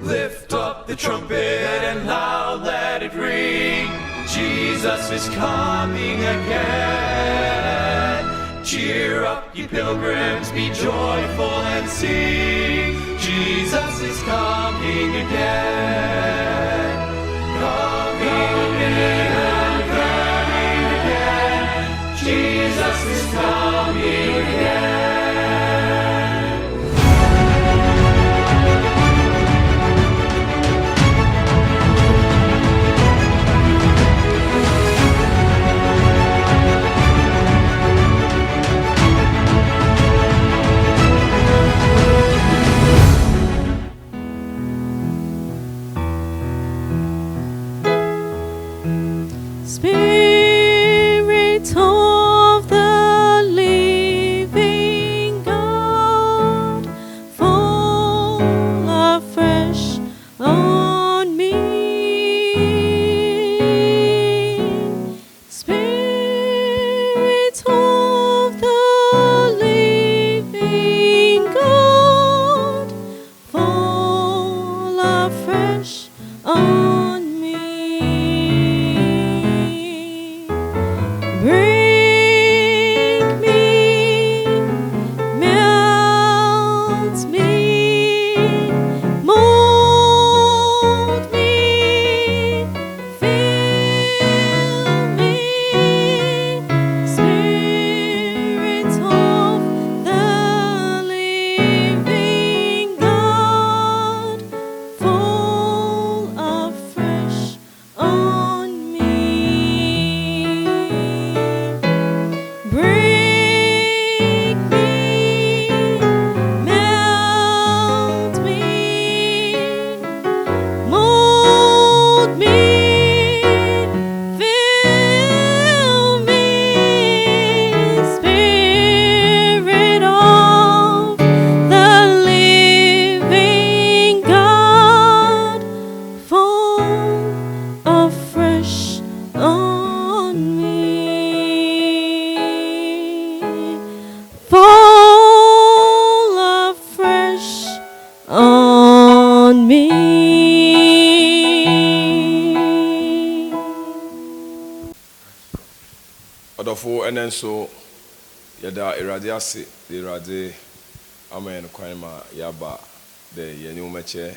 Lift up the trumpet and loud let it ring. Jesus is coming again. Cheer up, ye pilgrims, be joyful and sing. Jesus is coming again. Coming again. Jesus is coming again. Spirit of the living God, fall afresh on me. Spirit of the living God, fall afresh on me. Break me, melt me, mold me, fill me. Spirit of the living God, fall afresh on me. Break me, melt me, mold me, fill me. Spirit of the living God, fall afresh on me. Fall afresh on me. Odofo enen so yada irade ase de irade amen kwan ma yaba de yenyu meche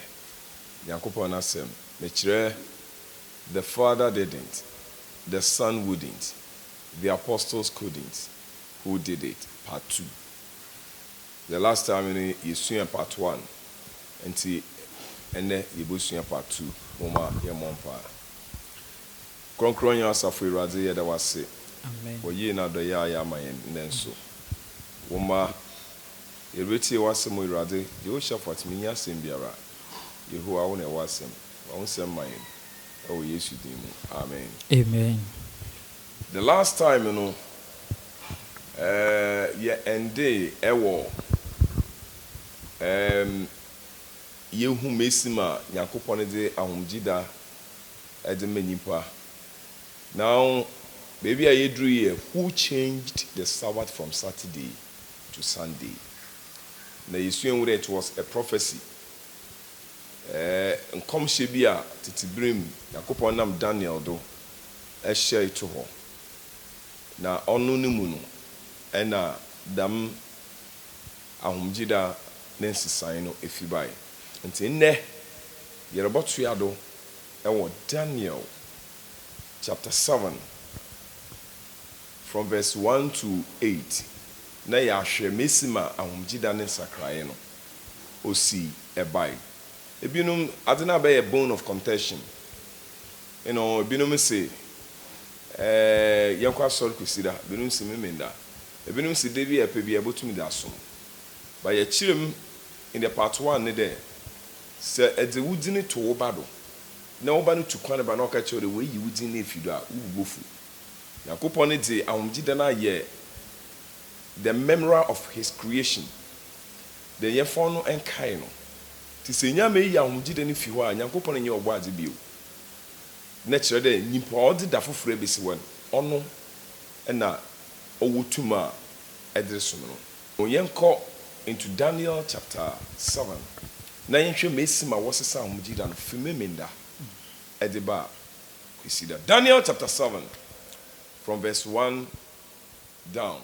yakopon asem mechire. The Father didn't, the Son wouldn't, the apostles couldn't. Who did it? Part 2. The last time you saw part 1 until ene you saw part 2 moma ye mompa kronkron ya asafo irade ye da wase. Amen. Oye na do ya ya mayen nenso woma yereti wase mo irade ye o shafat minya sem biara yehowa wo na wasem wo sem mayen o yesu dimu. Amen. Amen. The last time ye ende ewo yehu mesima yakopon de ahomjida ede manipa. Now baby I drew here who changed the Sabbath from Saturday to Sunday. Now you see where it was a prophecy. Nkom shebia titibrim yakopon nam Daniel do share to ho. Na onu ni mu no ena dam ahomjida nensisan no efibai. Nti nne yerebotu yado ewo Daniel chapter 7 from verse 1 to 8. Na yahwe mesima ahomjida nensakrae no osi ebai. Ebinum adena be a bone of contention. You know, ebinum say yankwa sol kusida ebinum si memenda. Ebinum si debi epebi ebotumi da som. Ba ye chirem in the part 1 ne there. Se ede wudini to obado. Na oba no tukwane ba na oka che de we yi wudini efido a ububofu. Yakopon ne de ahomjida na ye the memory of his creation. The yefon no enkai no. Ti se nyame yi ahomjida ne fi ho a Yakopon nye ogbo ade bio. Na kire de nipa odi da foforo ebesi won. Ono na owutuma edresom no. Yenko into Daniel chapter 7 na yɛhwɛ mesi ma wɔsesa ahomgye da no fememenda ɛde ba kwesi da. Daniel chapter 7 from verse 1 down.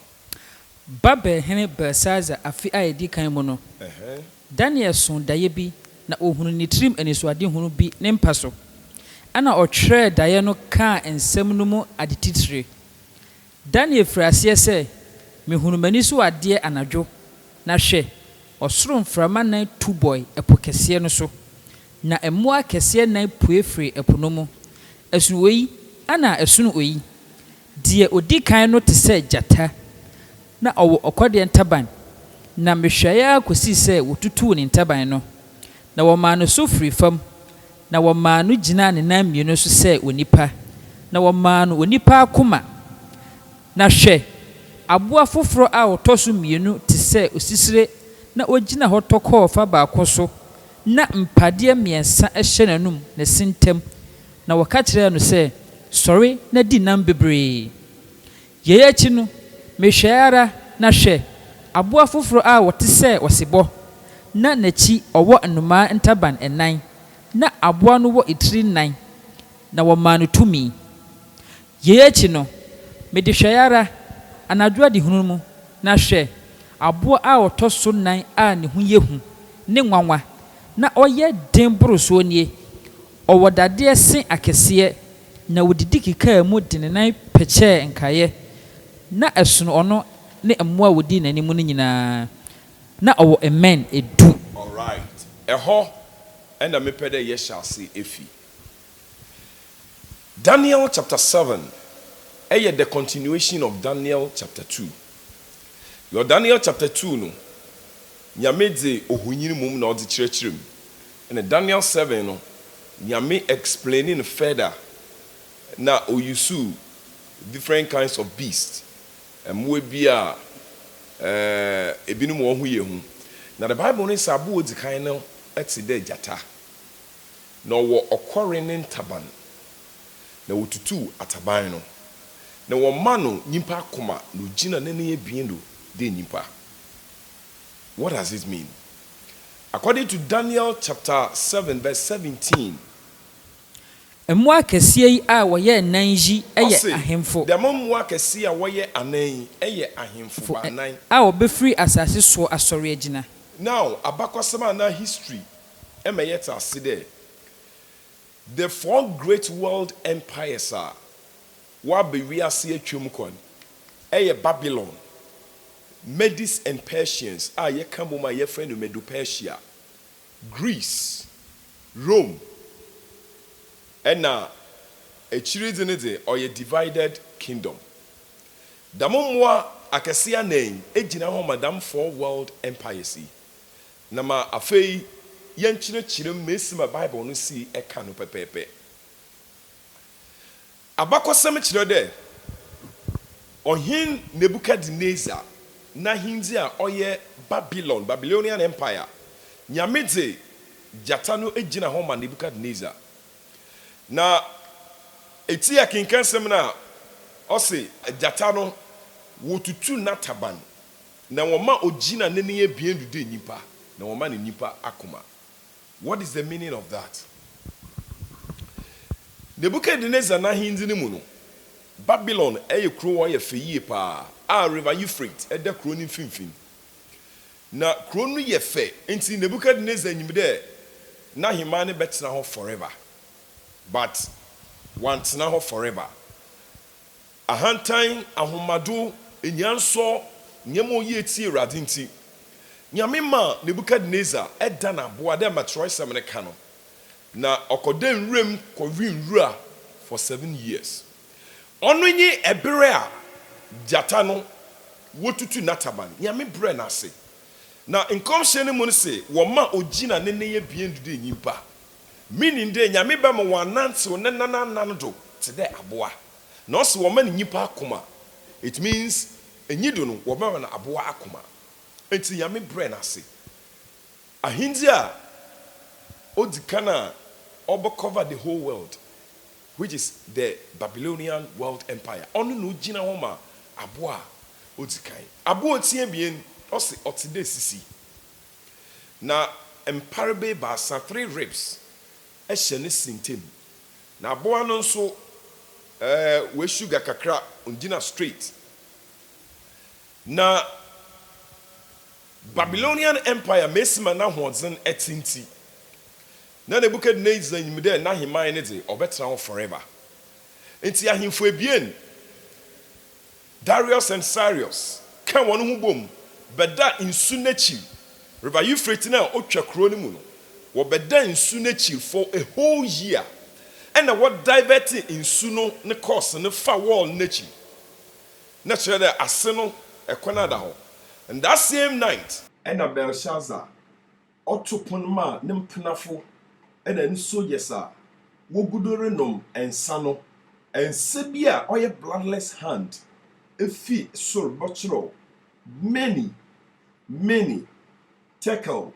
Babelhene Belshazzar afi a yɛdi kan mu no, Daniel so daeɛ bi na ohunu ne tirim anisoadehunu bi ne mpa so. Ana ɔtwerɛɛ daeɛ no kaa nsɛm no mu ade titire. Daniel firi aseɛ sɛ, mehunu m'ani so adeɛ anadwo, na hwɛ, ɔsoro mframa nan tu bɔe ɛpo kɛseɛ no so, na mmoa kɛseɛ nan pue firi ɛpo no mu. Ɛsono oyi, ana ɛsono oyi. Deɛ odi kan no te sɛ gyata, na ɔwɔ ɔkɔdeɛ ntaban, na mehwɛeɛ kɔsii sɛ wɔtutuu ne ntaban no, na wɔmaa no so firi fam, na wɔmaa no gyinaa ne nan mmienu so sɛ onipa, na wɔmaa no onipa akoma. Na hwɛ, aboa foforɔ a ɔtɔ so mmienu te sɛ osisire na ogyina hɔ tɔkɔɔ fa baako so, na mpadeɛ mmiɛnsa ɛhyɛ n'anum ne sintam, na wɔka kyerɛɛ no sɛ, sɔre na di nam bebree. Yɛn akyi no, mehwɛ ara na hwɛ, aboa foforɔ a wɔte sɛ ɔsebɔ, na n'akyi ɔwɔ nnomaa ntaban ɛnan, na aboa no wɔ etiri nan, na wɔmaa no tumi. Yɛn akyi no, mede hwɛ ara anadwo adehunu mu, na hwɛ, aboa a ɔtɔ so nan a ne ho yɛ hu ne nwanwa, na ɔyɛ den boro soɔ nie. Ɔwɔ dadeɛ se akɛseɛ, na wɔdidi kekaa mu de ne nan pɛkyɛɛ nkaeɛ, na ɛsono ɔno ne mmoa a wɔdi n'anim no nyinaa, na ɔwɔ mmɛn edu. Alright. Ɛhɔ ɛna mepɛ dɛ yɛhyɛ ase efi. Daniel chapter 7 ɛyɛ the continuation of Daniel chapter 2. Your Daniel chapter 2 no, nyame de ohunyini mum na ɔde kyerɛkyerɛ mu. And Daniel 7 no, nyame explaining further na oyusu different kinds of beasts. Mmoa bi a ebinom wɔn ho yɛ hu. Na the Bible no sɛ aboa odi kan no ɛte dɛ gyata. Na ɔwɔ ɔkɔre ne ntaban. Na wɔtutu ataban no. Na wɔma no nyimpa akoma na ogyina ne ne ebien do de nyimpa. What does it mean? According to Daniel chapter 7 verse 17. Mmoa kɛseɛ yi a wɔyɛ nan yi ɛyɛ ahemfo. The mmoa kɛseɛ a wɔyɛ anan ɛyɛ ahemfo anan. A wɔbɛfiri asase so asɔre agyina. Now, abakwasɛm na history ɛmɛ yɛ ta ase dɛ. The 4 great world empires are wabewiase atwam kɔn ɛyɛ Babylon, Medes and Persians a yɛka mo ma yɛfrɛ no Medo-Persia, Greece, Rome, ɛna akyiri de ne de ɔyɛ divided kingdom. Damo mmoa akɛse anan egyina hɔ madam 4 world empires yi. Na ma afei yɛnkyerɛkyerɛ mesi ma Bible no si ɛka no pɛpɛɛpɛ. Abakɔsɛm kyerɛ dɛ ɔhen Nebukadnezar na hindi a ɔyɛ Babylonian empire, nyame de gyata no egyina hɔ ma Nebukadnezar. Na eti akenkansɛm na ɔse gyata no wɔtutu n'ataban, na wɔma ogyina ne ne ebien do de nipa, na wɔma ne nipa akoma. What is the meaning of that? Nebukadnezar na hindi ne mu no, Babylon ɛyɛ kuro wɔ yɛ fɛ yie paa a river Euphrates ɛda kuro ne mfimfini. Na kuro no yɛ fɛ nti Nebukadnezar nyim dɛ na hima ne bɛtena hɔ forever. But wantena hɔ forever. Ahantan ahomado enyanso nyɛmo yɛ tie Awurade nti nyame ma Nebukadnezar ɛda na boa dɛ matroisɛm ne ka no. Na ɔkɔda nwuram kɔwi nwura for 7 years. Ɔno nye ɛbere a gyata no wotutu n'ataban. Nyame brɛ n'ase. Na nkɔmhyɛ ne mu no se wɔma ogyina ne ne yɛ bien do de nyimpa. Meaning de nyame ba ma wɔanantew ne nanana do te dɛ aboa. Na ɔse wɔma ne nyimpa akoma. It means enyido no wɔma na aboa akoma. Enti nyame brɛ n'ase. Ahindi a odikana cover the whole world, which is the Babylonian world empire. Onu no gyina hɔ ma aboa odikan. Aboa tie bien ɔse ɔte dɛ sisi. Na mparebe baasa 3 ribs ɛhyɛ ne sintem na aboa no nso we sugar kakra undina straight na Babylonian Empire mesima na hoɔdzen ɛtinti na Nebuchadnezzar nyimde na heman ne de ɔbɛtena ho forever enti ahemfo ebien Darius and Cyrus kan wɔn ho bom bɛda nsu n'akyi River Euphrates na otwa kuro no mu no wɔbɛda nsu n'akyi for a whole year ɛna what divert nsu no ne course ne fa wall n'akyi na kyerɛ dɛ ase no ɛkɔ da hɔ and that same night ɛna Belshazzar ɔtopon ma ne mpenafo ɛna ne soldiers a wogudore nom ɛnsa no ɛnsa bi a ɔyɛ bloodless hand efi soro bɔkyerɛ many tekel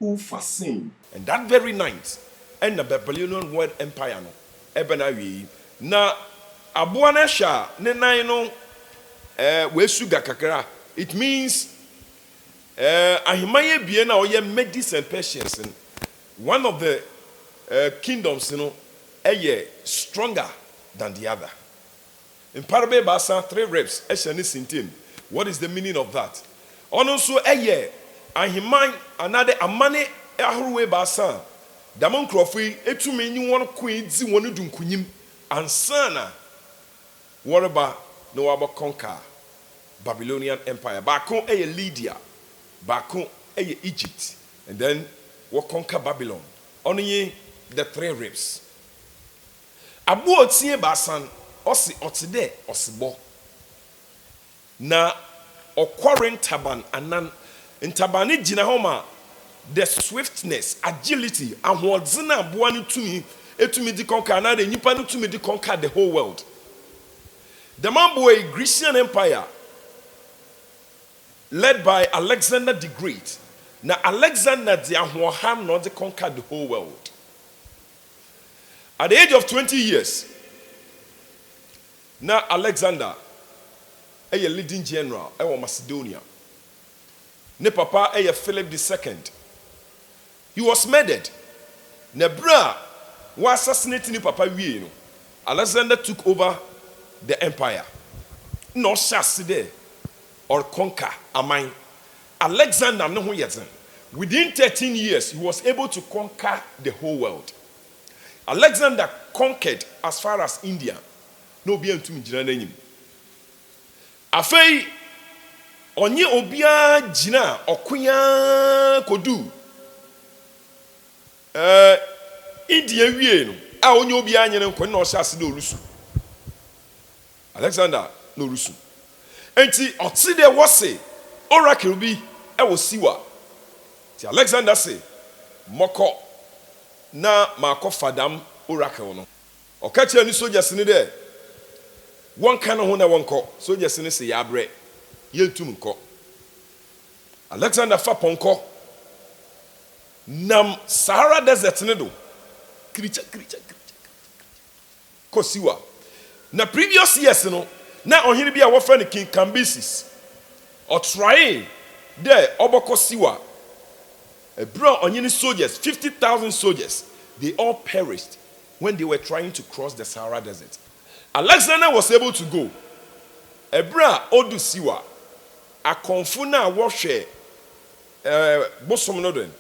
ufasin and that very night and the Babylonian world empire no ebena wi na aboa na hwa ne nan no we sugar kakra it means ahimaye bie na oyɛ Medes and Persians one of the kingdoms you know stronger than the other in Parable Basa 3 reps ɛhyɛ ne sintem what is the meaning of that ɔno nso ahiman another amane ahorowe baasa damon nkrɔfo etumi nyi wɔn koe di wɔn dunkunyim ansana wɔreba na wɔabɔ conquer Babylonian Empire baako Lydia baako Egypt and then wɔn conquer Babylon ɔno nye the 3 ribs abo otie baasan ɔsi ɔtede ɔsibɔ na ɔkɔre ntaban anan ntabane gyina hɔ ma the swiftness agility ahoɔdzen a aboa no etumi di conquer na the nipa no tumi di conquer the whole world the man boy Grecian Empire led by Alexander the Great na Alexander the ahoɔha no de conquer the whole world at the age of 20 years na Alexander a leading general ɛwɔ Macedonia ne papa Philip II he was murdered na bra wa assassinate ni papa wie no Alexander took over the empire no shas there or conquer aman Alexander no ho yɛdzen within 13 years he was able to conquer the whole world Alexander conquered as far as India no be antumi gyina n'anim afei onye obia gyina okoya kodu India wie no a onye obia nyene nkɔ na ɔhyɛ ase na olusu Alexander na olusu enti ɔte de wɔse oracle bi ɛwɔ siwa ti Alexander say mɔkɔ na makɔ fadam oracle no ɔka kyerɛ ni soldiers ni de wɔn ka no ho na wɔn kɔ soldiers ni say yabrɛ yentum nkɔ Alexander fa pɔnkɔ nam Sahara desert ne do kricha kosiwa na previous years no na ɔhene bi a wɔfrɛ no King Cambyses ɔtrae there ɔbɔkɔ siwa ebra ɔhene soldiers 50,000 soldiers they all perished when they were trying to cross the Sahara desert Alexander was able to go ebra odu siwa akɔnfo na wɔhwɛ bosom no den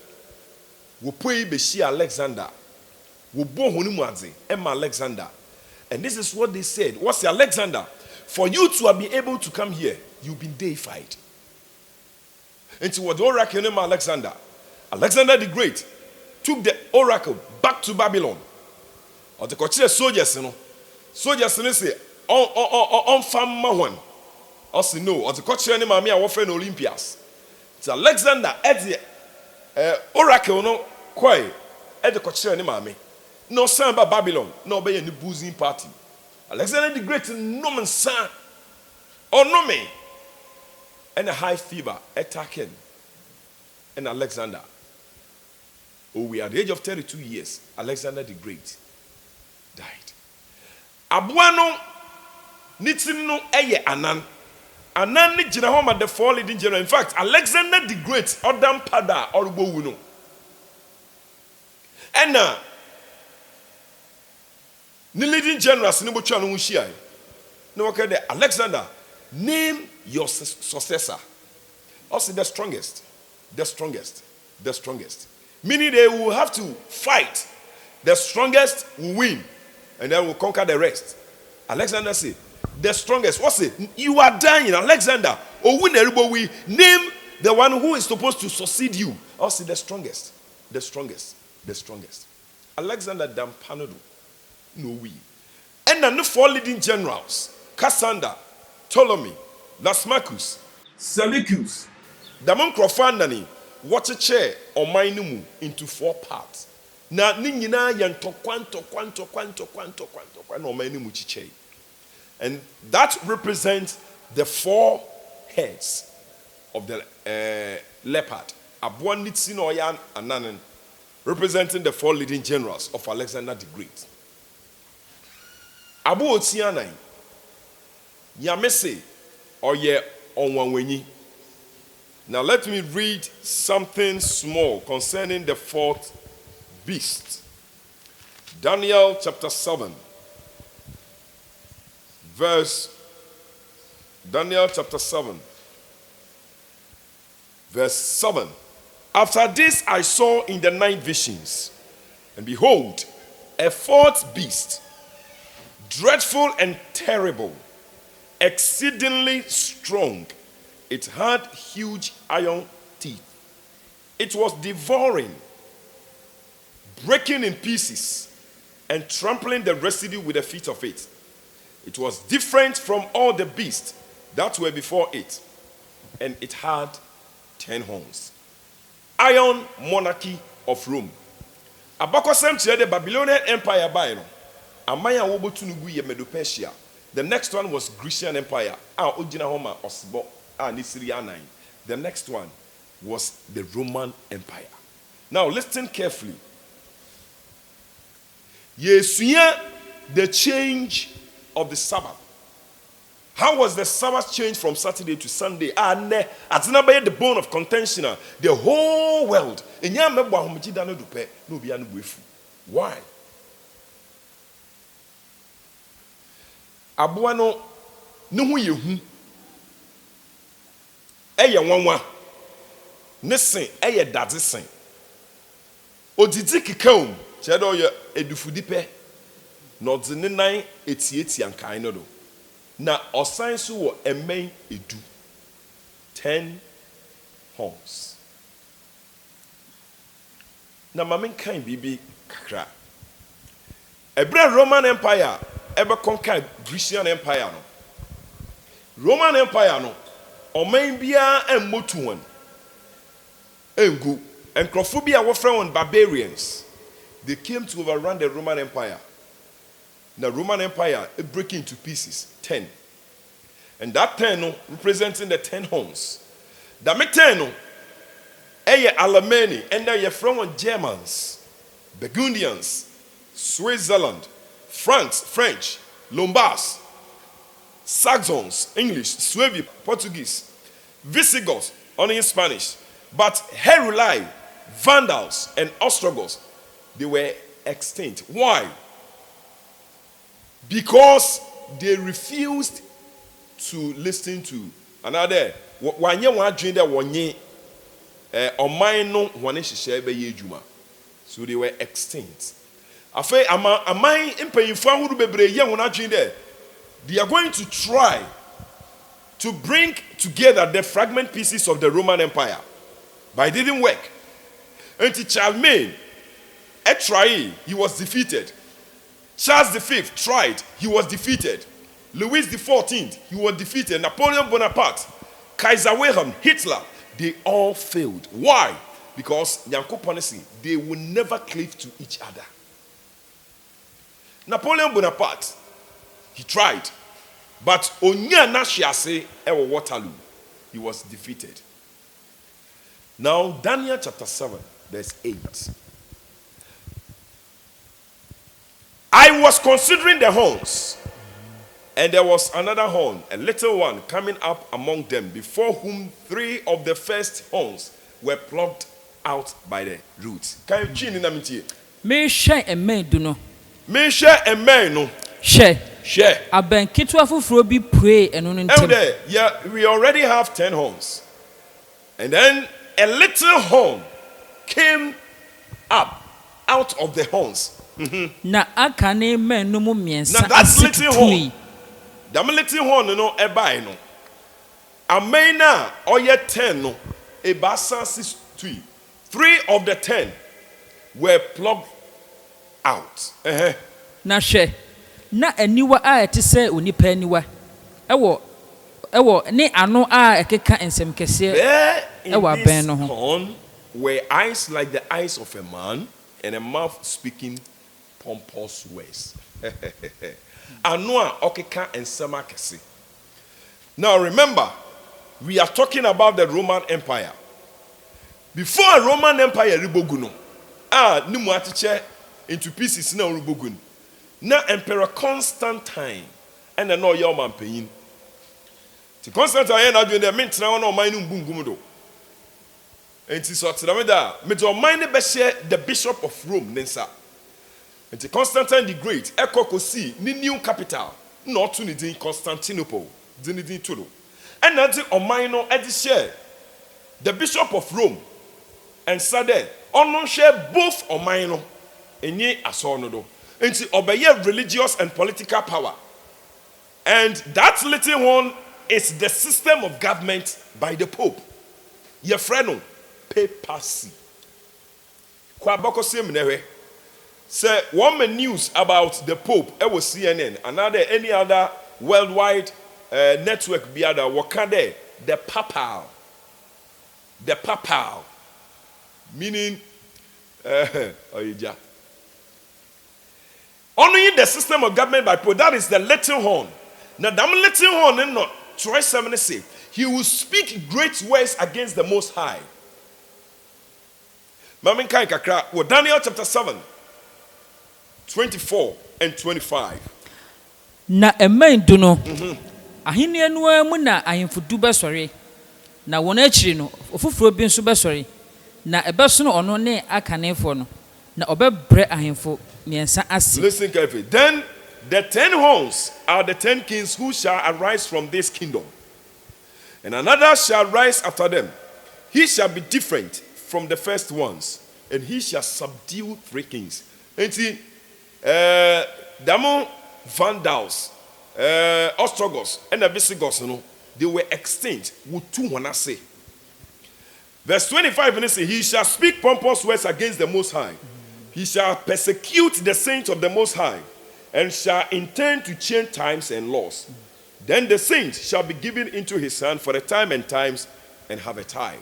wopoi beshi Alexander wobo honu mu adze emma Alexander and this is what they said what's Alexander for you to be able to come here you've been deified into what the oracle named Alexander the Great took the oracle back to Babylon or the kochire soldiers say on fam mahwan also no or the kochire name me our friend Olympias it's Alexander at the oracle no koi at the kochire name me no son about Babylon no be any boozing party Alexander the Great no man son or no me and a high fever attacking and Alexander we at the age of 32 years Alexander the Great died abuano nitim no eye anan ni gyina hɔ ma the four leading general in fact Alexander the Great odam pada orugbo wu no ɛna ne leading generals ne botwa no ho hyia na wɔka de Alexander, name your successor. Also the strongest, the strongest, the strongest. Meaning they will have to fight. The strongest will win, and then will conquer the rest. Alexander said, the strongest. What's it? You are dying, Alexander. Or win everybody. Name the one who is supposed to succeed you. Also the strongest, the strongest, the strongest. Alexander Dampanado. No we. And then the 4 leading generals: Cassander, Ptolemy, Lasmachus, Seleucus. Damon Crofandani, watch a chair or mine into 4 parts. Na ninyina yanto kwanto or mine chiche. And that represents the 4 heads of the leopard. Abuan Nitsin Oyan Ananan, representing the 4 leading generals of Alexander the Great. Abu Otianai, Yamese, or ye onwanwenyi. Now let me read something small concerning the 4th beast. Daniel chapter 7, Daniel chapter 7, verse 7. After this I saw in the night visions, and behold, a 4th beast, dreadful and terrible, exceedingly strong. It had huge iron teeth. It was devouring, breaking in pieces, and trampling the residue with the feet of it. It was different from all the beasts that were before it, and it had 10 horns. Iron monarchy of Rome. Abakosem to the Babylonian Empire by Amaya Wobotunugu ye Medo-Persia. The next one was Grecian Empire. Ojina Homa Osbo Nisiriya 9. The next one was the Roman Empire. Now listen carefully. Yesuya, the change of the Sabbath. How was the Sabbath changed from Saturday to Sunday? The bone of contention. The whole world. Why? Abuano nuhu yehu. Eye wanwa. Nesen eye dadisen. Odidi kikaum. Chedo ye edufudipe. No dzinenan etieti ankan no do. Na osan so wo emen edu. 10 horns. Na mamen kan bibi kakra. Ebra Roman Empire ever conquer Grecian Empire no. Roman Empire no. Oman bia emmotu won. Engu. Encrophobia were from barbarians. They came to overrun the Roman Empire. The Roman Empire it break into pieces. 10. And that 10 no, representing the 10 horns. That make 10 no, eye Alemanni and they from Germans, Burgundians, Switzerland, France, French, Lombards, Saxons, English, Suevi, Portuguese, Visigoths, only in Spanish. But Heruli, Vandals, and Ostrogoths, they were extinct. Why? Because they refused to listen to another. So they were extinct. They are going to try to bring together the fragment pieces of the Roman Empire. But it didn't work. Until Charlemagne tried, he was defeated. Charles V tried, he was defeated. Louis XIV, he was defeated. Napoleon Bonaparte, Kaiser Wilhelm, Hitler, they all failed. Why? Because they will never cleave to each other. Napoleon Bonaparte, he tried, but Onya Nashiase ewa Waterloo, he was defeated. Now Daniel chapter 7, verse 8. I was considering the horns, and there was another horn, a little one, coming up among them, before whom 3 of the first horns were plucked out by the roots. Can you chin in Me hwɛ ɛmɛn du no. Me share a man no. Hwɛ. Share. Abɛn ketewa foforɔ bi pue ɛno no And ntɛm. there, yeah, we already have 10 horns. And then a little horn came up out of the horns. Na aka ne mɛn no mu mmiɛnsa Now that's ase little tutui. horn. The little horn no ɛbae no. Amen na ɔyɛ 10 no ebasa 6 3 of the 10 were plucked out. Na hwɛ. Na aniwa a ɛte sɛ onipa aniwa. Ɛwɔ ne ano a ɛkeka nsɛm kɛseɛ. There in Ɛwɔ this abɛn no ho. horn were eyes like the eyes of a man and a mouth speaking pompous words. Ano a ɔkeka nsɛm akɛse. Now remember, we are talking about the Roman Empire. Before a Roman Empire ribogu no, ne mu atekyɛ into pieces na ribogu no. Na Emperor Constantine ɛna na ɔyɛ ɔmanpanyin. Ti Constantine yɛ n'adwene dɛ mentena hɔ na ɔman no mbu ngum do. Enti sɛ ɔtena me da a, mede ɔman no bɛhyɛ the Bishop of Rome ne nsa. Enti Constantine the Great ɛkɔ kɔsii ne new capital na ɔto ne din Constantinople de ne din to do. Ɛna de ɔman no ɛde hyɛ the Bishop of Rome ɛnsa dɛ ɔno hwɛ both ɔman no ɛnye asɔr no do. Enti ɔbɛyɛ religious and political power. And that little one is the system of government by the Pope. Yɛfrɛ no papacy. Kwa bɔkɔ sɛ mnɛhwɛ. Sɛ wɔn news about the Pope ɛwɔ CNN another any other worldwide network bi ada wɔka dɛ the papal meaning ɔyɛgya. Only the system of government by Pope, that is the little horn. Now, that little horn, in not Troy 7 say, he will speak great words against the Most High. Mamin Kai Kakra, Daniel chapter 7, 24 and 25. Na ɛmɛn du no. Ahenni no mu na ahemfo du bɛsɔre. Na wɔn akyiri no, ofoforɔ bi nso bɛsɔre. Na ɛbɛsono ɔno ne akanefo no. Na ɔbɛbrɛ ahemfo mmiɛnsa ase. Listen carefully. Then the 10 horns are the 10 kings who shall arise from this kingdom. And another shall rise after them. He shall be different from the first ones. And he shall subdue 3 kings. And see, Damo, Vandals, Ostrogoths, and the Visigoths, they were extinct with 2 one say. Verse 25, and it says, he shall speak pompous words against the Most High. He shall persecute the saints of the Most High, and shall intend to change times and laws. Then the saints shall be given into his hand for a time and times, and have a time.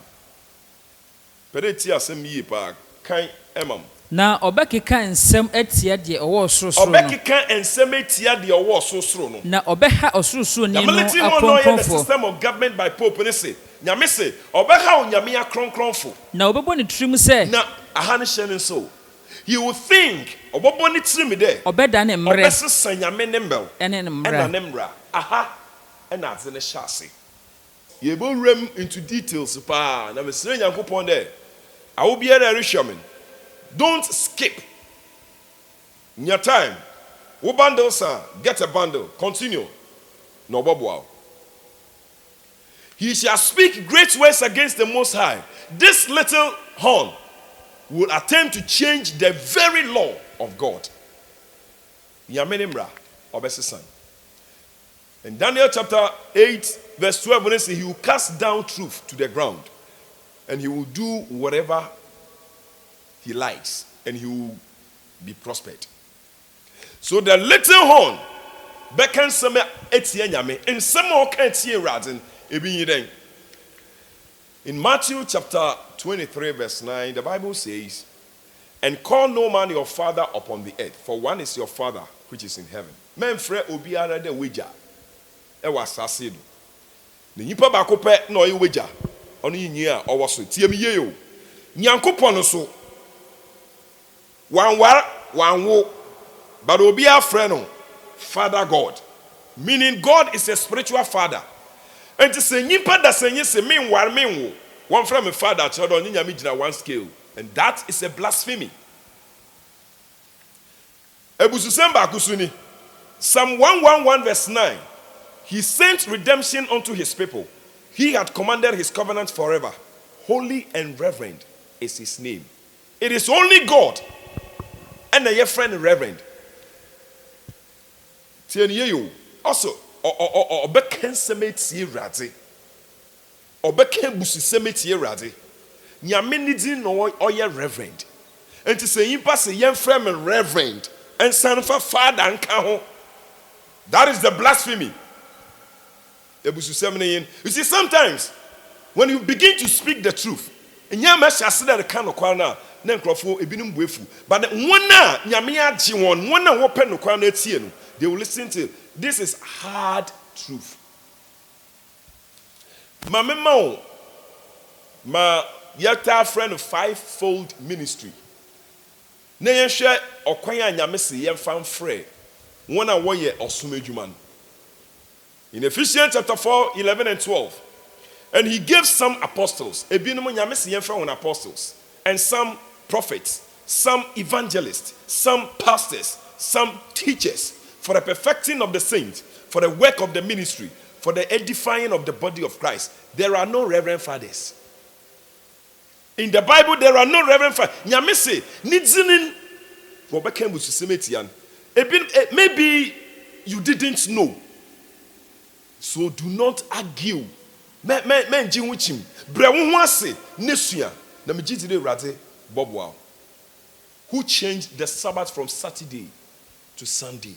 Na ɔbɛkeka nsɛm atia deɛ ɔwɔ sorosoro no. Ɔbɛkeka nsɛm atia deɛ ɔwɔ sorosoro no. Na ɔbɛha ɔsorosoro ni no Military no the akronkronfo. system of government by Pope ne se. Nyame se, ɔbɛha onyame akronkronfo. Na ɔbɛbɔ ne tirim sɛ. Na aha ne hyɛ ne nso. You will think ɔbɛbɔ ne tirim dɛ. Ɔbɛda ne mmerɛ. Ɔbɛsesa nyame ne mbɛw. Ɛne ne Ɛna mmerɛ. ne mmara. Aha ɛna adze ne hyɛ ase. Yɛbɛwuram into details paa. Na mesrɛ Nyankopɔn dɛ awo biara ɛrehwɛ me. Don't skip. In your time, wo bundle sir, get a bundle. Continue. No bobo. He shall speak great words against the Most High. This little horn will attempt to change the very law of God. Yamenimra obesesan. In Daniel chapter 8, verse 12, when it says he will cast down truth to the ground, and he will do whatever he likes, and he will be prospered. So the little horn beckon some etie nyame in some more can tie radin ebi yiden. In Matthew chapter 23 verse 9, the Bible says, and call no man your father upon the earth, for one is your father which is in heaven. Men frɛ obiara de wagya ɛwɔ asase do. Ne nipa baako pɛ na ɔyɛ wagya ɔno yinyi a ɔwɔ so tie me yie o. Nyankopɔn no so wanwo, but obiara frɛ no Father God, meaning God is a spiritual father. And to say nipa da sɛ nye sɛ menware menwo wɔn frɛ me father kyerɛ dɛ ɔne nyame gyina one scale, and that is a blasphemy. Ebususem baako so ni. Psalm 111 verse 9. He sent redemption unto his people. He had commanded his covenant forever. Holy and reverend is his name. It is only God and your friend reverend. Also, Obeken Semeti Radi. Obeken Busi Semeti Radi. Nyamenidi no oya reverend. And to say, you pass a young friend reverend and son for father and kaho. That is the blasphemy. You see, sometimes when you begin to speak the truth, and you must say that the kind of corner, then crofo ebinum buefu. But one na nyamia jiwon, one na open no corner tie, they will listen to. This is hard truth. Ma mema ma yata friend of fivefold ministry. Na yen hwe okwan a nyame se yen fan frɛ one a woye osumedwuma. In Ephesians chapter 4, 11 and 12. And he gave some apostles, apostles, and some prophets, some evangelists, some pastors, some teachers, for the perfecting of the saints, for the work of the ministry, for the edifying of the body of Christ. There are no reverend fathers. In the Bible, there are no reverend fathers. Maybe you didn't know. So do not argue. Men jin wuchim. Bre wo ase nesua na me gitire rade bobwa. Who changed the Sabbath from Saturday to Sunday?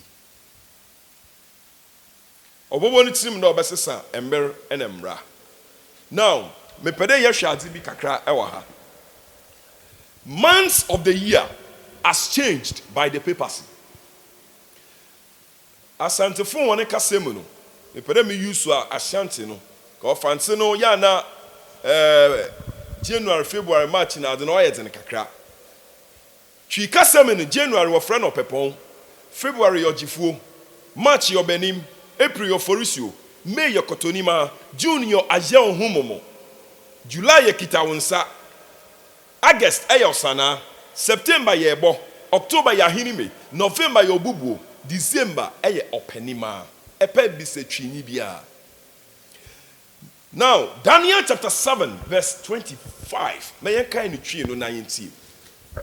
Obobo ni tirim na obesesa ember enemra. Now, me pede ye hwade bi kakra e wa ha. Months of the year has changed by the papacy. Asantefo woni kasemu no. Me pede me use Ashanti no. Ko fancy no ya na January, February, March na de no oyet ne kakra. Twi kasemu no January wo frɛ no pepon. February yo jifuo. March yo benim. April yo forisio. May yo kotonima. June yo agye ohumomo. July ye kita wonsa. August ayo sana. September ye bo. October ya hinime. November yo bubuo. December eye openima. Epe bi se twini bia. Now, Daniel chapter 7 verse 25. Na yen kan ni twi no na yen tie.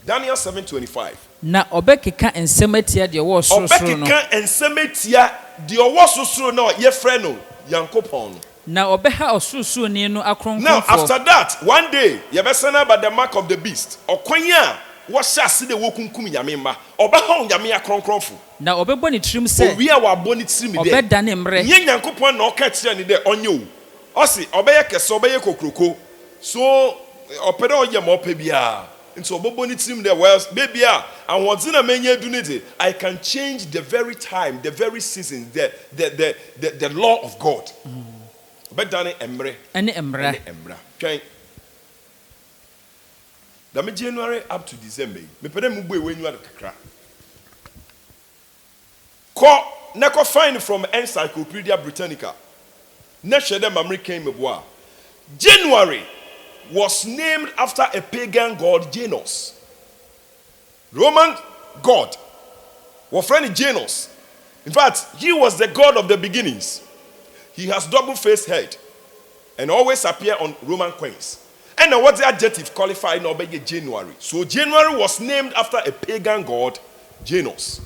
Daniel 7:25. Na obekeka ensem atia de wo sorosoro no. Obekeka ensem atia de wo sorosoro no ye frɛ no Yankopɔn no. Na obeha osorosoro ni no akronkronfo. Now, after that, one day, ye be send by the mark of the beast. Okwan a wo hye ase de wo kunkum nyame mma. Obeha nyame akronkronfo. Na obebɔ ne tirim sɛ owi a wabɔ ne tirim de. Obeda ne mre. Nye Nyankopɔn na ɔka kyerɛ ne de onye o. Ɔse ɔbɛyɛ kɛse ɔbɛyɛ kokroko. So ɔpɛdɛ ɔyɛ ma ɔpɛ bia. Nso ɔbɛbɔ ne tirim de well baby a ahɔdze na menye du ne de. I can change the very time, the very season, the law of God. Obɛda ne emre. Ɛne emra. Ɛne emra. Twɛn. Dame January up to December. Me pede mu bu ewenyu ade kakra. Ko na ko find from Encyclopedia Britannica. Na hwede American meboa. January was named after a pagan god Janus. Roman god. Was friend Janus. In fact, he was the god of the beginnings. He has double-faced head and always appear on Roman coins. And now what's the adjective qualified now by January? So January was named after a pagan god, Janus.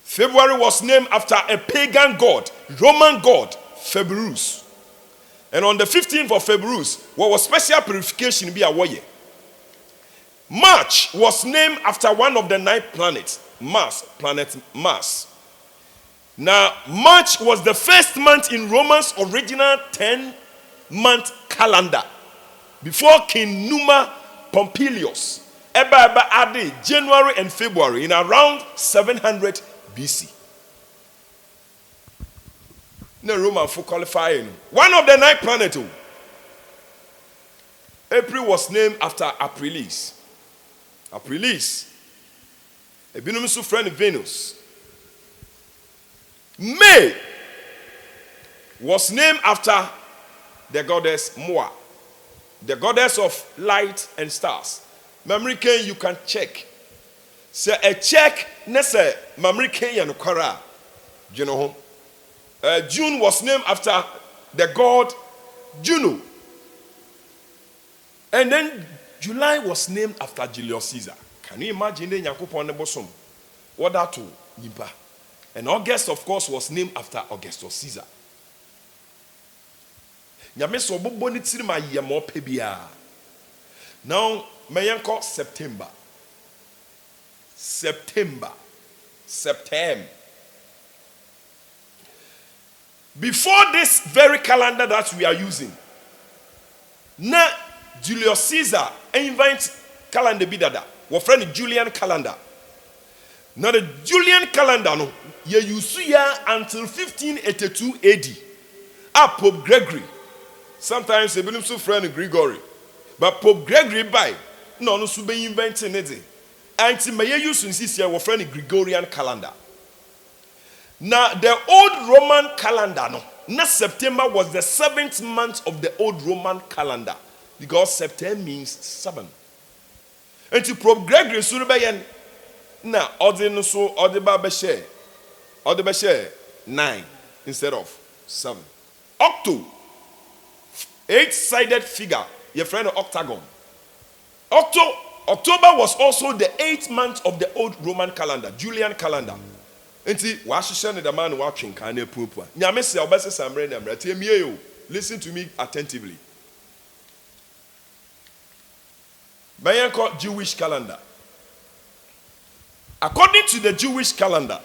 February was named after a pagan god, Roman god, Februus. And on the 15th of Februus, what was special purification be a warrior. March was named after one of the 9 planets, planet Mars. Now, March was the first month in Roman's original 10-month calendar. Before King Numa Pompilius ever added January and February in around 700 BC. The Roman for qualifying. One of the 9 planets. April was named after Aprilis. Aprilis. A binum friend Venus. May was named after the goddess Moa, the goddess of light and stars. American, you can check. Say a check ne say mamre Kenya no kwara. You know. June was named after the god Juno. And then July was named after Julius Caesar. Can you imagine the Yakupon bosom? What that to Nimpa? And August, of course, was named after Augustus Caesar. Nyame so boboni tiri ma yemo pebia. Now, mayanko September. Before this very calendar that we are using, na Julius Caesar invent calendar bidada. Our friend Julian calendar. Now the Julian calendar no, ye use until 1582 AD. Pope Gregory. Sometimes they believe so friend Gregory. But Pope Gregory by no sube inventing it. And may use this year our friend Gregorian calendar. Now the old Roman calendar no, not September was the 7th month of the old Roman calendar. Because September means 7. And to Pope Gregory Suribayan na ordinary so ordinary share 9 instead of 7. Octo 8-sided figure, your friend octagon. October was also the 8th month of the old Roman calendar, Julian calendar. Enti washishane the man watching kane pupua. Nyame se obese samre na mrate miye. Listen to me attentively. Mayanko Jewish calendar. According to the Jewish calendar,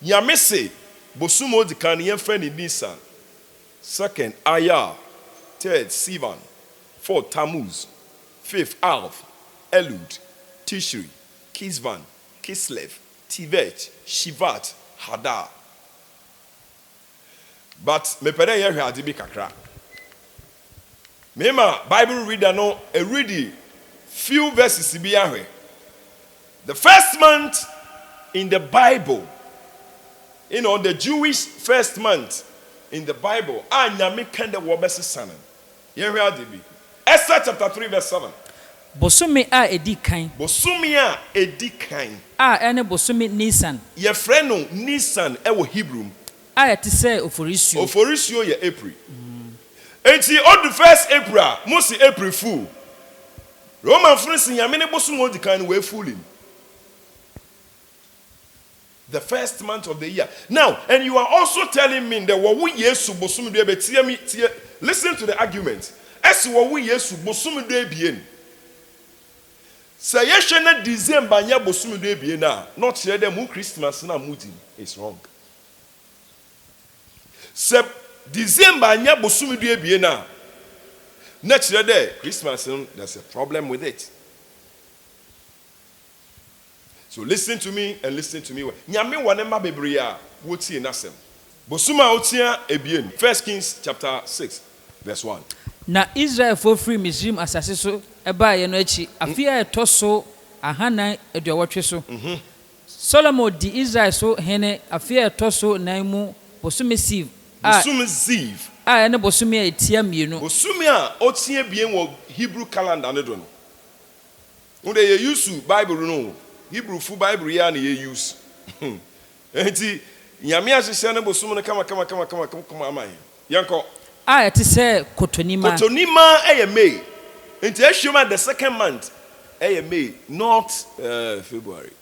Nyame se bosumo di kan yemfre ni Nisan. 2nd Ayar, 3rd Sivan, 4th Tammuz, 5th Av, Elul, Tishri, Kisvan, Kislev, Tivet, Shivat, Hadar. But me pere ye hwe ade bi kakra. Mema Bible reader no e read few verses bi ahwe. The first month in the Bible, you know, the Jewish first month in the Bible, anyame kan de wo bese sanan. Ye hwe ade bi. Esther chapter 3 verse 7. Bosome a edi kan. Bosome a edi kan. Ene bosome Nisan. Ye frɛ no Nisan e wo Hebrew. Ayete se oforisio. Oforisio ye April. Enti on the first April, most April fool. Roman friends nyame ne bosom odi kan we fooling. The first month of the year. Now, and you are also telling me that what we yesu bosom do be listen to the argument. As what we yesu bosom do bien. Say yeshana December nya bosom do bien na, not share them who Christmas na mudi is wrong. Say December nya bosom do bien na. Next day Christmas there's a problem with it. So listen to me and listen to me. Nyame wanema bebriya woti nasem. Bosuma otia ebien. 1 Kings chapter 6 verse 1. Na Israel for free Misrim asase so eba ye no achi afia etoso ahana eduawotwe so. Solomon di Israel so hene afia etoso naimu bosume Siv. Bosume Ziv. Ene bosume etia mienu. Bosume a otia bien wo Hebrew calendar ne do no. Unde ye use Bible no. Hebrew full Bible ya na ye use. Enti nyame ahyehyɛ ne bosom no kama amai. Yanko. Ayete se kotonima. Kotonima eye May. Enti ehwema the second month eye May, not February.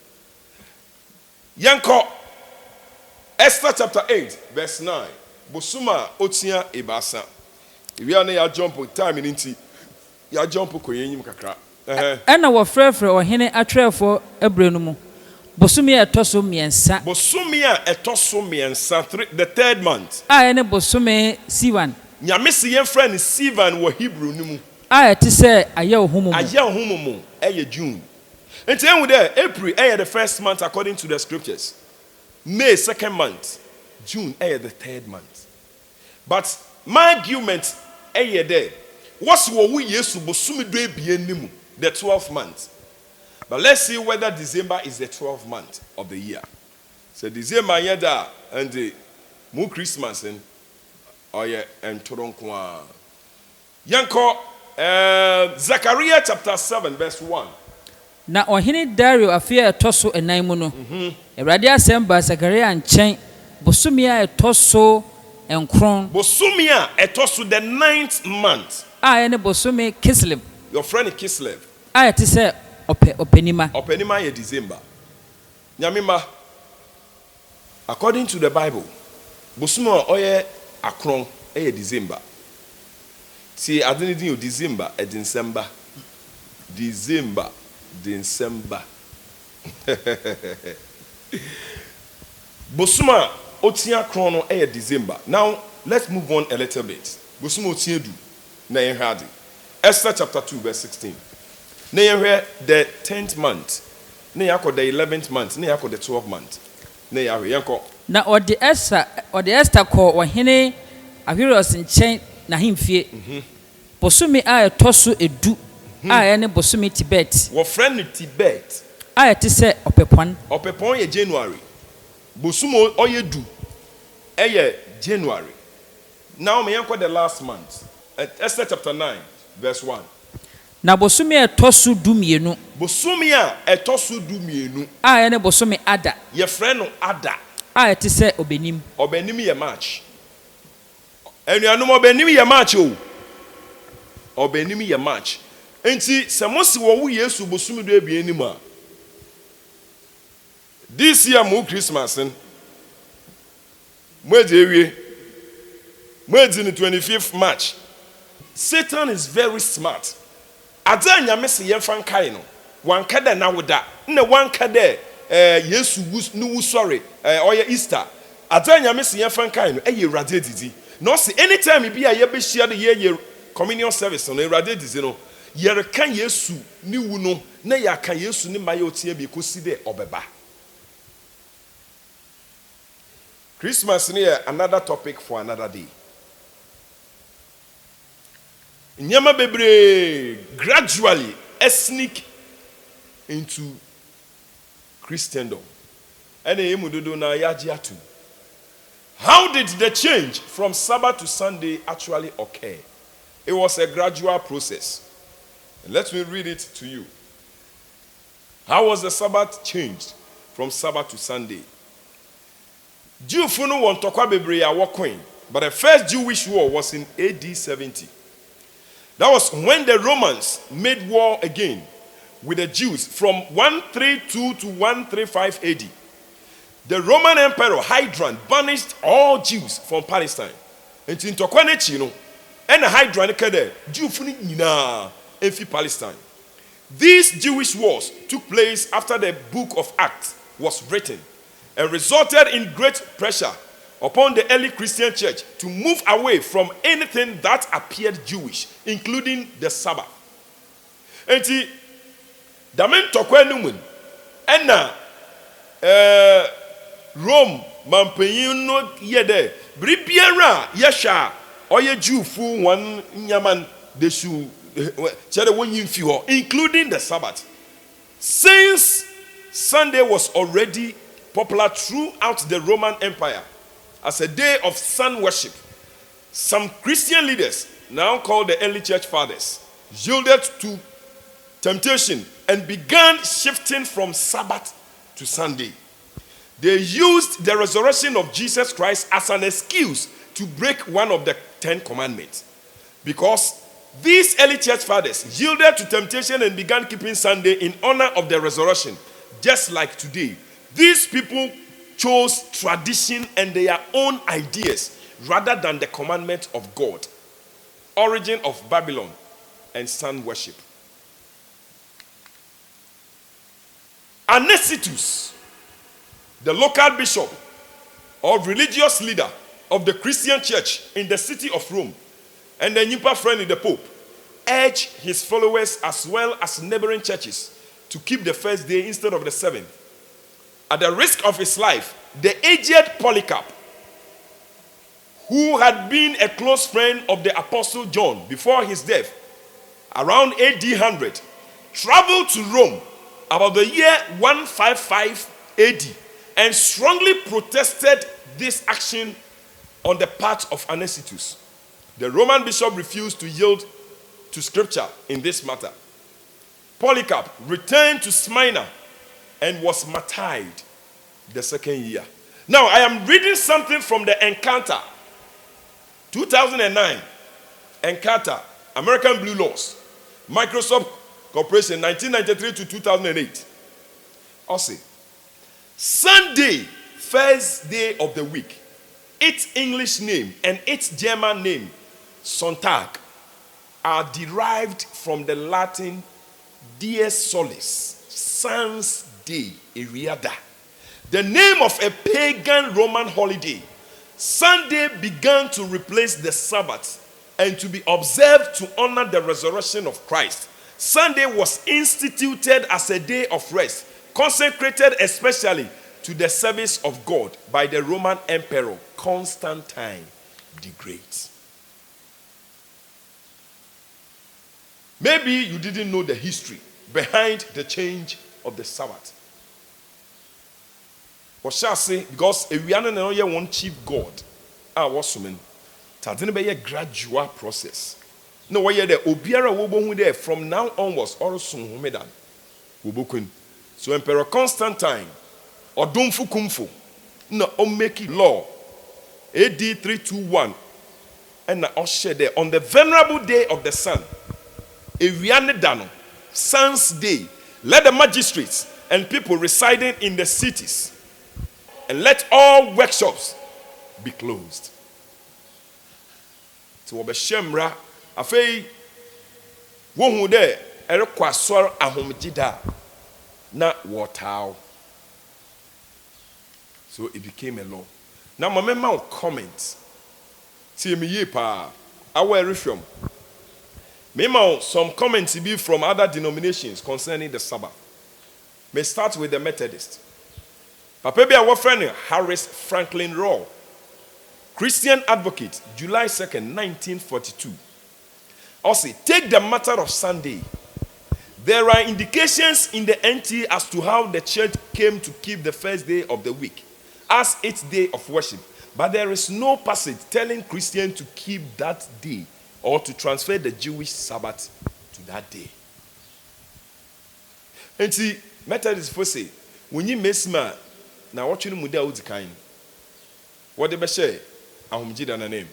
Yanko. Esther chapter 8 verse 9. Bosuma otia ebasa. We are na ya jump time nti. Ya jump koyenyim kakra. Ena wo frefre ohene atwerefo ebrenu mu. Bosumi etoso miensa. Bosumi a etoso miensa, the 3rd month. Ene bosumi Sivan. Nyame se yen friend Sivan wo Hebrew ni mu. Ayete se aye ohumumu. Aye ohumumu eye June. Enti enwu there April eye the 1st month according to the scriptures. May 2nd month. June eye the 3rd month. But my argument eye there. What's wo we Yesu bosumi do ebien ni mu. The 12th month. But let's see whether December is the 12th month of the year. So December yeda and the mu Christmas and oye and na ɔhene Dario afe a ɛtɔ so ɛnan mu no Awurade asɛm baa Sakaria nkyɛn bosome a ɛtɔ so nkron bosome a ɛtɔ so the 9th month. a ɛne bosome Kislev Your friend Kislev. a ɛte sɛ ɔpɛnima Ɔpɛnima yɛ December. Nyamima, according to the Bible, bosome a ɔyɛ akron ɛyɛ December. See, I didn't know December and December. December. Bosuma otia chrono e December. Now let's move on a little bit. Bosuma otia du na yenhadi. Esther chapter 2 verse 16. Na yenhwe the 10th month. Na yakọ the 11th month. Na yakọ the 12th month. Na yahwe yenko. na ɔde Esther kɔ ɔhene Ahasuerus nkyɛn n'ahemfie bosome a ɛtɔ so edu a ɛne bosome Tibet Wo friend Tibet. a ɛte sɛ ɔpɛpɔn Ɔpɛpɔn yɛ January. Bosumo ɔyɛ du ɛyɛ January. Now me yanko the last month. Esther chapter 9 verse 1. na bosome a ɛtɔ so dumienu Bosumi a ɛtɔ so du mienu. a ɛne bosome Ada Ye friend no Ada. a ɛte sɛ Obenim Obenim yɛ March. Enuanom Obenim yɛ March o. Obenim yɛ March. Enti sɛ mosi wo wo Yesu bosumi do ebien nim a. This year mo Christmas n. Mo ewie. Mo edi the 25th March. Satan is very smart. Adza nyame se yɛmfa nkae no. Wanka da na woda. Na wanka da Yesu nu sorry. Oye Easter. Adza nyame se yɛmfa nkae no ɛyɛ Awurade didi. No say anytime bi a yɛbɛhyia de yɛ communion service no Awurade didi no. Yɛreka Yesu ni wu no na yɛaka Yesu ni mayɛ otie bi kosi de ɔbɛba. Christmas ni another topic for another day. Nyama bebre gradually sneak into Christendom. Ene emudodo na yaji atu. How did the change from Sabbath to Sunday actually occur? It was a gradual process. And let me read it to you. How was the Sabbath changed from Sabbath to Sunday? Jew funu won tokwa bebre ya wokoin, but the first Jewish war was in AD 70. That was when the Romans made war again with the Jews from 132 to 135 AD. The Roman Emperor Hadrian banished all Jews from Palestine. And in Tokwanechi, and Hadrian kade Jew funi nyina enfi Palestine. These Jewish wars took place after the book of Acts was written and resulted in great pressure upon the early Christian church to move away from anything that appeared Jewish, including the Sabbath. Enti damen tokwanumun ena Rome mampanyin no yede bribiara yesha oye Jew fu one nyaman desu chere wonyin fi ho including the Sabbath. Since Sunday was already popular throughout the Roman Empire as a day of sun worship, some Christian leaders, now called the early church fathers, yielded to temptation and began shifting from Sabbath to Sunday. They used the resurrection of Jesus Christ as an excuse to break one of the 10 commandments. Because these early church fathers yielded to temptation and began keeping Sunday in honor of the resurrection, just like today. These people chose tradition and their own ideas rather than the commandment of God. Origin of Babylon and sun worship. Anicetus, the local bishop or religious leader of the Christian church in the city of Rome, and the Nyimpa friend in the Pope, urged his followers as well as neighboring churches to keep the first day instead of the seventh. At the risk of his life, the aged Polycarp, who had been a close friend of the Apostle John before his death, around AD 100, traveled to Rome about the year 155 AD and strongly protested this action on the part of Anicetus. The Roman bishop refused to yield to scripture in this matter. Polycarp returned to Smyrna and was martyred the second year. Now, I am reading something from the Encounter, 2009. Encounter, American Blue Laws, Microsoft Corporation, 1993 to 2008. Also, Sunday, first day of the week, its English name and its German name, Sonntag, are derived from the Latin dies solis, Sun's day, Eriada. The name of a pagan Roman holiday, Sunday began to replace the Sabbath and to be observed to honor the resurrection of Christ. Sunday was instituted as a day of rest, consecrated especially to the service of God by the Roman Emperor Constantine the Great. Maybe you didn't know the history behind the change of the Sabbath. What shall I say? Because if we are not one chief God, I was summon. It be a gradual process. No way there. Obiara wobo there from now onwards. Or soon homedan. Wobokun. So Emperor Constantine or Dumfu Kumfu no make law AD 321 and na usher there on the venerable day of the sun. Ewiane Dano, Sun's Day, let the magistrates and people residing in the cities and let all workshops be closed. So Obeshemra, afei, wohu de erekwa sor ahomjida na watao. So it became a law. Now my mema comment. See me ye pa, our reform. Meanwhile, some comments be from other denominations concerning the Sabbath. May start with the Methodist. Papa be our friend Harris Franklin Raw, Christian advocate, July 2nd, 1942. Also, take the matter of Sunday. There are indications in the NT as to how the church came to keep the first day of the week as its day of worship. But there is no passage telling Christians to keep that day or to transfer the Jewish Sabbath to that day. And see, Methodist first say, when you miss ma, now what you know muda kind. What they say, ahumjida na name.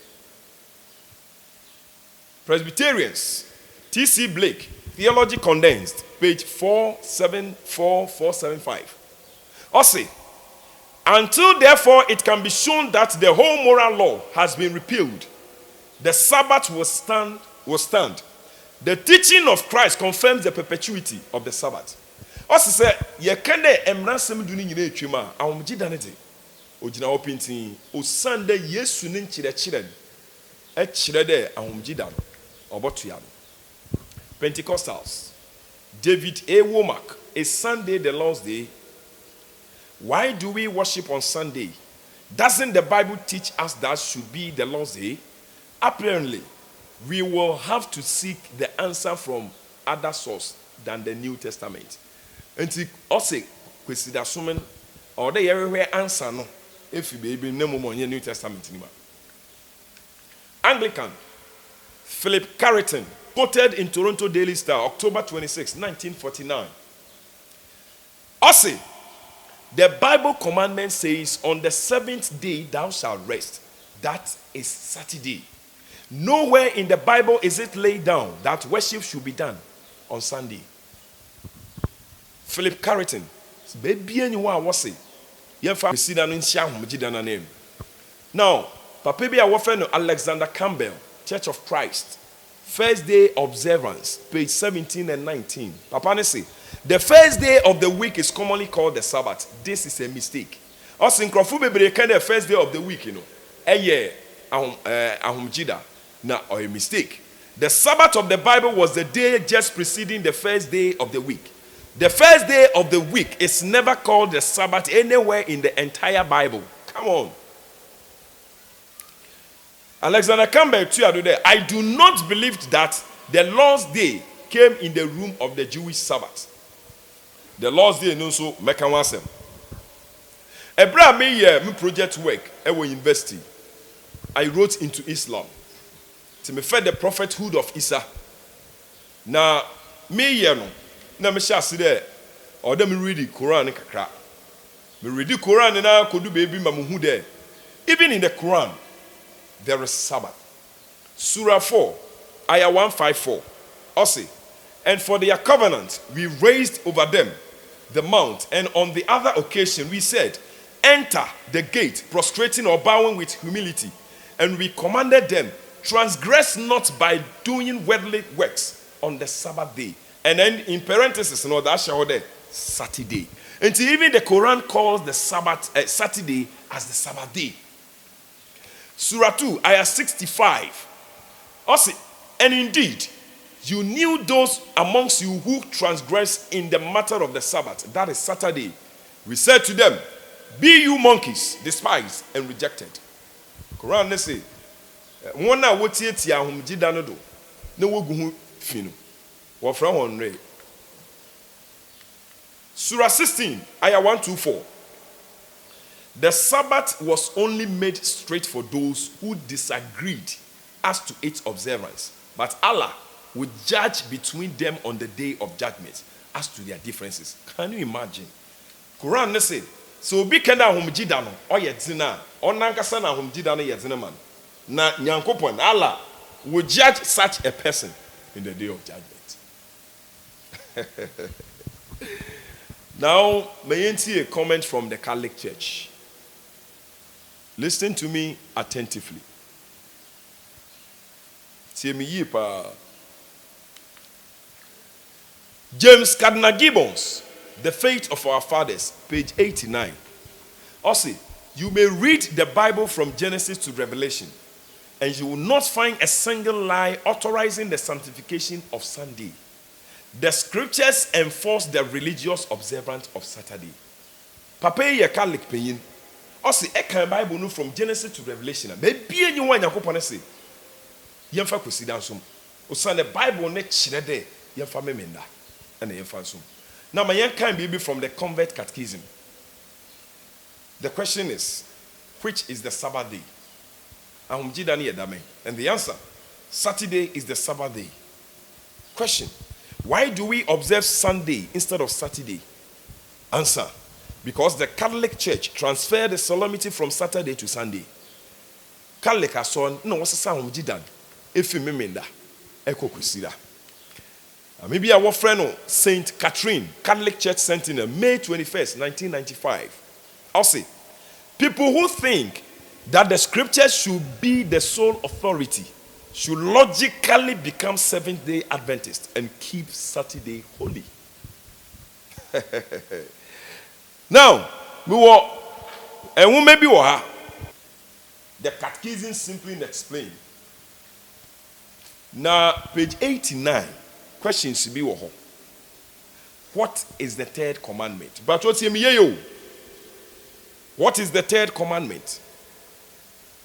Presbyterians, T.C. Blake, Theology Condensed, page 475. Also, until therefore it can be shown that the whole moral law has been repealed, the Sabbath will stand. The teaching of Christ confirms the perpetuity of the Sabbath. Also say, ye kende emransem duni nyina etwema, ahomgye danete. Ogina opintin, o Sunday Yesu ne nkyerɛkyerɛ e kyerɛ de ahomgye dan. Obotua. Pentecostals. David A. Womack, is Sunday the Lord's Day? Why do we worship on Sunday? Doesn't the Bible teach us that should be the Lord's Day? Apparently, we will have to seek the answer from other source than the New Testament. And also, consider summon or the everywhere answer no. If you be no more in the New Testament anymore. Anglican Philip Carrington, quoted in Toronto Daily Star, October 26, 1949. Also, the Bible commandment says, on the seventh day thou shalt rest. That is Saturday. Nowhere in the Bible is it laid down that worship should be done on Sunday. Philip Carrington, baby, anyone was it? Now, Papa be our friend Alexander Campbell, Church of Christ, first day observance, page 17 and 19. Papa say, the first day of the week is commonly called the Sabbath. This is a mistake. Also, in Krofu be the first day of the week, ahumjida. Now, or a mistake. The Sabbath of the Bible was the day just preceding the first day of the week. The first day of the week is never called the Sabbath anywhere in the entire Bible. Come on. Alexander Campbell, I do not believe that the Lord's Day came in the room of the Jewish Sabbath. The Lord's Day no so make an answer. Ebra me project work at university. I wrote into Islam. To me fed the prophethood of Isa. Now me no na me sha ase de or dem read the Quran kakra. Me read the Quran na kodu baby ma mu hu de. Even in the Quran there is Sabbath. Surah 4, ayah 154. Also, and for their covenant we raised over them the mount, and on the other occasion we said, enter the gate, prostrating or bowing with humility. And we commanded them, transgress not by doing worldly works on the Sabbath day. And then in parentheses, that shall there, Saturday. And even the Quran calls the Sabbath Saturday as the Sabbath day. Surah 2, ayah 65. Also, and indeed, you knew those amongst you who transgress in the matter of the Sabbath, that is Saturday. We said to them, be you monkeys, despised and rejected. Quran ne say, "Wona wotiatia ahomgida no do, na wogu hu fi no. Wo fra hon re." Surah 16, ayah 124. The Sabbath was only made straight for those who disagreed as to its observance, but Allah would judge between them on the day of judgment as to their differences. Can you imagine? Quran ne say, so obi kena ahomgida no oyɛ dzina ɔnankasa na ahomgida no yɛ dzina man na nyankopɔn Allah will judge such a person in the day of judgment. Now may I see a comment from the Catholic Church. Listen to me attentively. Tie me yi pa. James Cardinal Gibbons, The Faith of Our Fathers, page 89. Also, you may read the Bible from Genesis to Revelation, and you will not find a single lie authorizing the sanctification of Sunday. The scriptures enforce the religious observance of Saturday. Papa ye Catholic payin. Also, e kan Bible no from Genesis to Revelation. Maybe anyone Yakopon say, yemfa kwesi dansom. Osan the Bible ne kyerɛ de yemfa memenda. And yemfa som. Now, my young can be from the Convert Catechism. The question is, which is the Sabbath day? And the answer, Saturday is the Sabbath day. Question, why do we observe Sunday instead of Saturday? Answer, because the Catholic Church transferred the solemnity from Saturday to Sunday. Catholic has son, no, what's the sound of if you remember, Echo Kusida. Maybe our friend Saint Catherine, Catholic Church Sentinel, May 21st, 1995. I'll say, people who think that the scriptures should be the sole authority should logically become Seventh-day Adventists and keep Saturday holy. Now, we were, and we maybe were, the Catechism simply explained. Now, page 89. Questions to be what is the third commandment? But what's your what is the third commandment?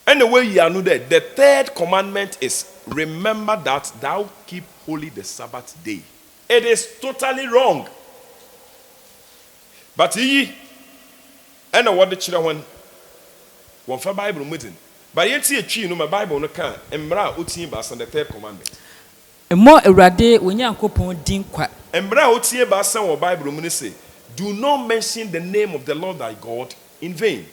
Anyway, you know that the third commandment is remember that thou keep holy the Sabbath day. It is totally wrong. But ye and what the children one for Bible meeting. But yet see a tree no my Bible no can and mra uti bas on the third commandment. More erade when Yankopon din kwa. Embra otie ba san wo Bible mu ne say, do not mention the name of the Lord thy God in vain.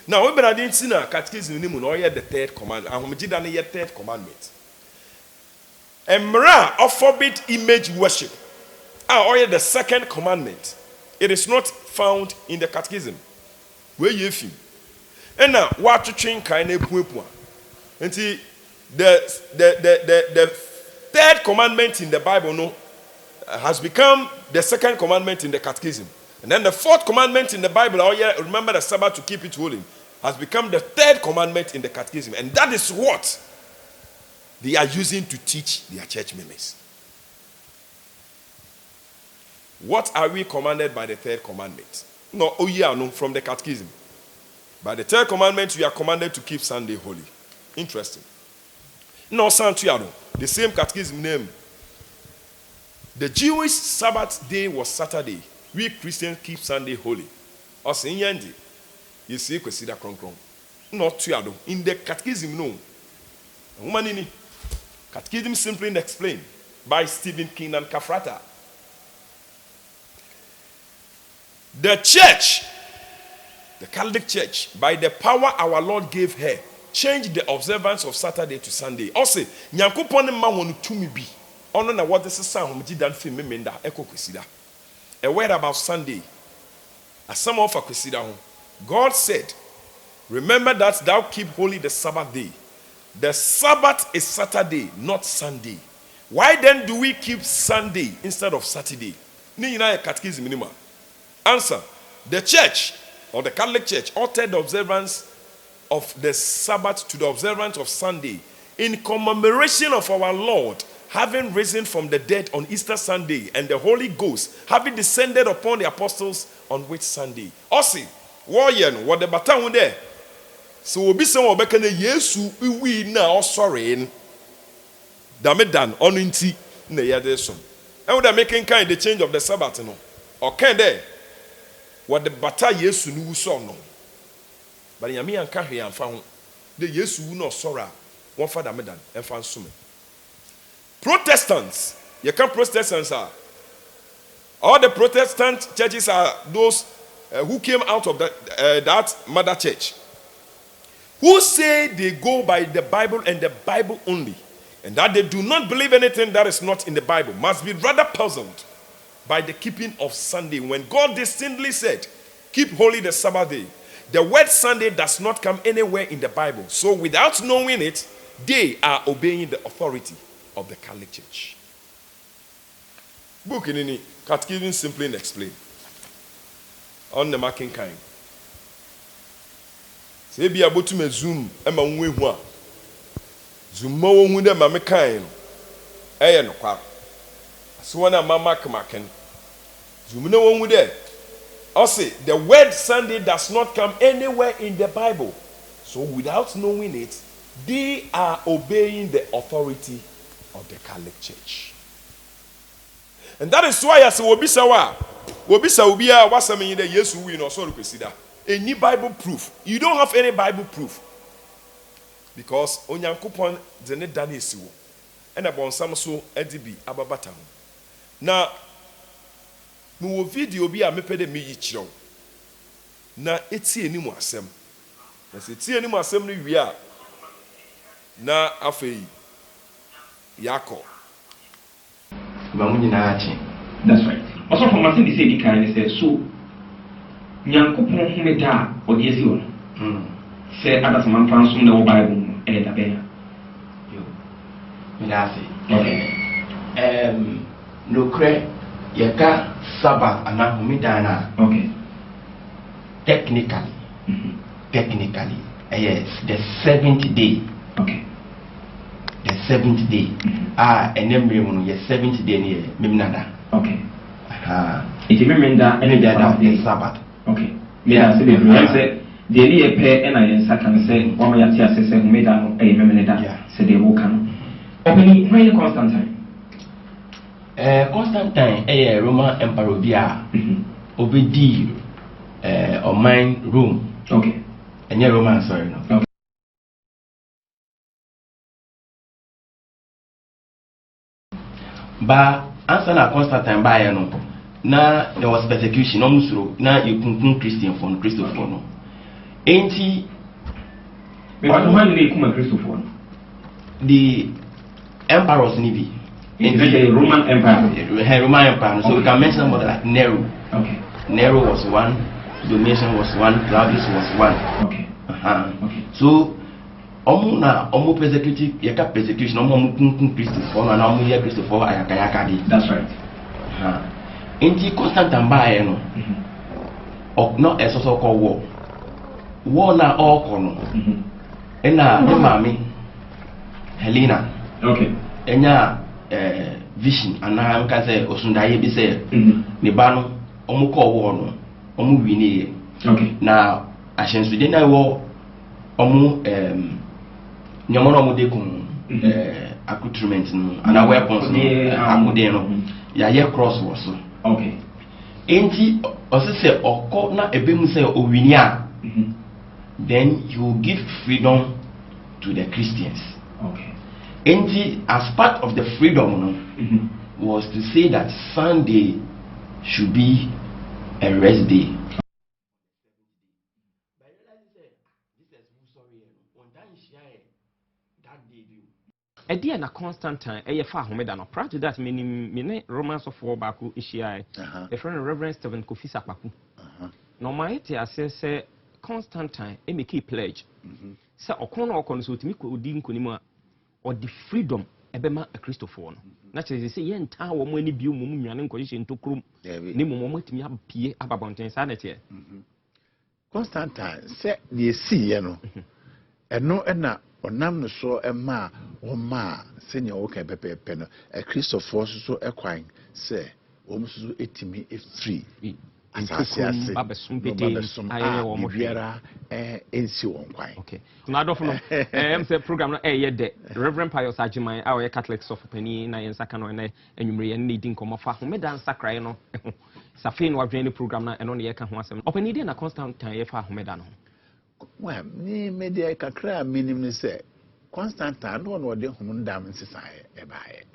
Now we better didn't see na catechism ni mu no the third commandment. Ahomgida ne third commandment. Embra of forbid image worship. The second commandment. It is not found in the catechism. Where you feel. And now what to train kind of puepua. And see the third commandment in the Bible no has become the second commandment in the catechism. And then the fourth commandment in the Bible, remember the Sabbath to keep it holy, has become the third commandment in the catechism. And that is what they are using to teach their church members. What are we commanded by the third commandment? No, from the catechism. By the third commandment, we are commanded to keep Sunday holy. Interesting. No, the same catechism name. The Jewish Sabbath day was Saturday. We Christians keep Sunday holy. Also in Yendi, you see, consider kron. Not tuado. In the catechism, no. Womanini. Catechism simply explained by Stephen King and Kafrata. The church, the Catholic Church, by the power our Lord gave her, changed the observance of Saturday to Sunday. Also, Nyankopon ma wonu tumi bi. Ono na what this sound hom gidan fi memenda eko kwesida. A word about Sunday. As some of kwesida ho. God said, remember that thou keep holy the Sabbath day. The Sabbath is Saturday, not Sunday. Why then do we keep Sunday instead of Saturday? Ni nyina catechism minima. Answer. The church or the Catholic Church altered the observance of the Sabbath to the observance of Sunday in commemoration of our Lord having risen from the dead on Easter Sunday and the Holy Ghost having descended upon the apostles on which Sunday. Osi, warrior, what the baton there? So we'll be some back in the Yesu we now sorry. Damedan on inti na yadeso. And would making kind the change of the Sabbath no? Or can there? What the bata Yesu nu so no? But yami anka hwe amfa ho. The Yesu no sorrow. One father medan emfa nso me. Protestants, you can Protestants are. All the Protestant churches are those who came out of that mother church, who say they go by the Bible and the Bible only, and that they do not believe anything that is not in the Bible, must be rather puzzled by the keeping of Sunday. When God distinctly said, keep holy the Sabbath day, the word Sunday does not come anywhere in the Bible. So without knowing it, they are obeying the authority of the Catholic Church. Book in any catechism simply explain. On the marking kind. Say be able to me zoom ema nwe hu a. Zoom mo hu de ma me kind. Eye no kwa. So na mama kmaken. Zoom no hu de. I say the word Sunday does not come anywhere in the Bible. So without knowing it, they are obeying the authority of the Catholic Church. And that is why I say wobisa ubia wasame the Yesu we no so consider any Bible proof. You don't have any Bible proof. Because onyankopon de ne dane esiwo. And abonsam so edibi ababata ho. Na mo video bi a mepede me yi kiro. Na eti enimu asem. Na se eti enimu asem no wi a na afei Yako. That's right. Also from Martin, they say the kind say so. Nyankopon humeda odiesi won. Say others man transform the Bible and the bear. Yo. Milasi. Okay. No cre yaka Sabbath ana humeda na. Okay. Technically. Technically. Yes, the 7th day. Okay. The 7th day. And then the 7th day near Mimnada. Okay. It's a Mimnada and the Sabbath. Okay. Yeah, so the daily pay and I can say, one of your teachers said, made a Mimnada, said they will come. Opening when Constantine. Constantine, a Roman Emperor, Obedi, or mine room. Okay. And your Roman, sorry. Okay. But answer na Constantine by no na there was persecution almost na you kun Christian for Christopher no enti but why did they come Christopher the emperors nibi the Roman Empire so we can mention somebody like Nero. Okay. Nero was one, Domitian was one, Claudius was one. Okay. Okay. So omu persecution yaka persecution omu kun Christopher na omu ye Christopher ayaka di. That's right. Enti Constantine bae no no eso so called war na all no ena me mami Helena. Okay. Enya vision ana nka say osundaye bi say ne ba no omu call war no omu wini. Okay. Na ahyensude na wo omu nyamono mo de kun accoutrement no ana weapons no akode no ya ye cross was so. Okay. Enti osese oko na ebemu say owini a then you will give freedom to the Christians. Okay. Enti as part of the freedom no was to say that Sunday should be a rest day. Edia na Constantine fa homeda no. Prior to that me Romans of 4 baako ihyia e friend Reverend Stephen Kofi Sakpaku. No my te say Constantine make a pledge. Say okono okono so timi ko odi nkonimu a or the freedom ebema a Christopher no. Na che say ye nta wo mo ani bio mo nwane nkɔhye ntokrom. Ni mo mo timi apie ababonten sa na tie. Constantine say the see ye no. Eno na onam no so ema o ma senior okay pepe no a Christopher so ekwan say o mo so etimi free asase ase babesum aye wo mo hwera ensi won kwan. Okay na adofo no say program no ye de Reverend Pius Ajiman a we Catholic of pani na yen saka no na anwumre ye na di nkomo fa homeda nsakrai no safe no wadwen ni program na eno ne ye ka ho asem opani de na Constantine ye fa homeda no. Well, ni media kakra minimum say Constantine no de homundam nsisae e baaye.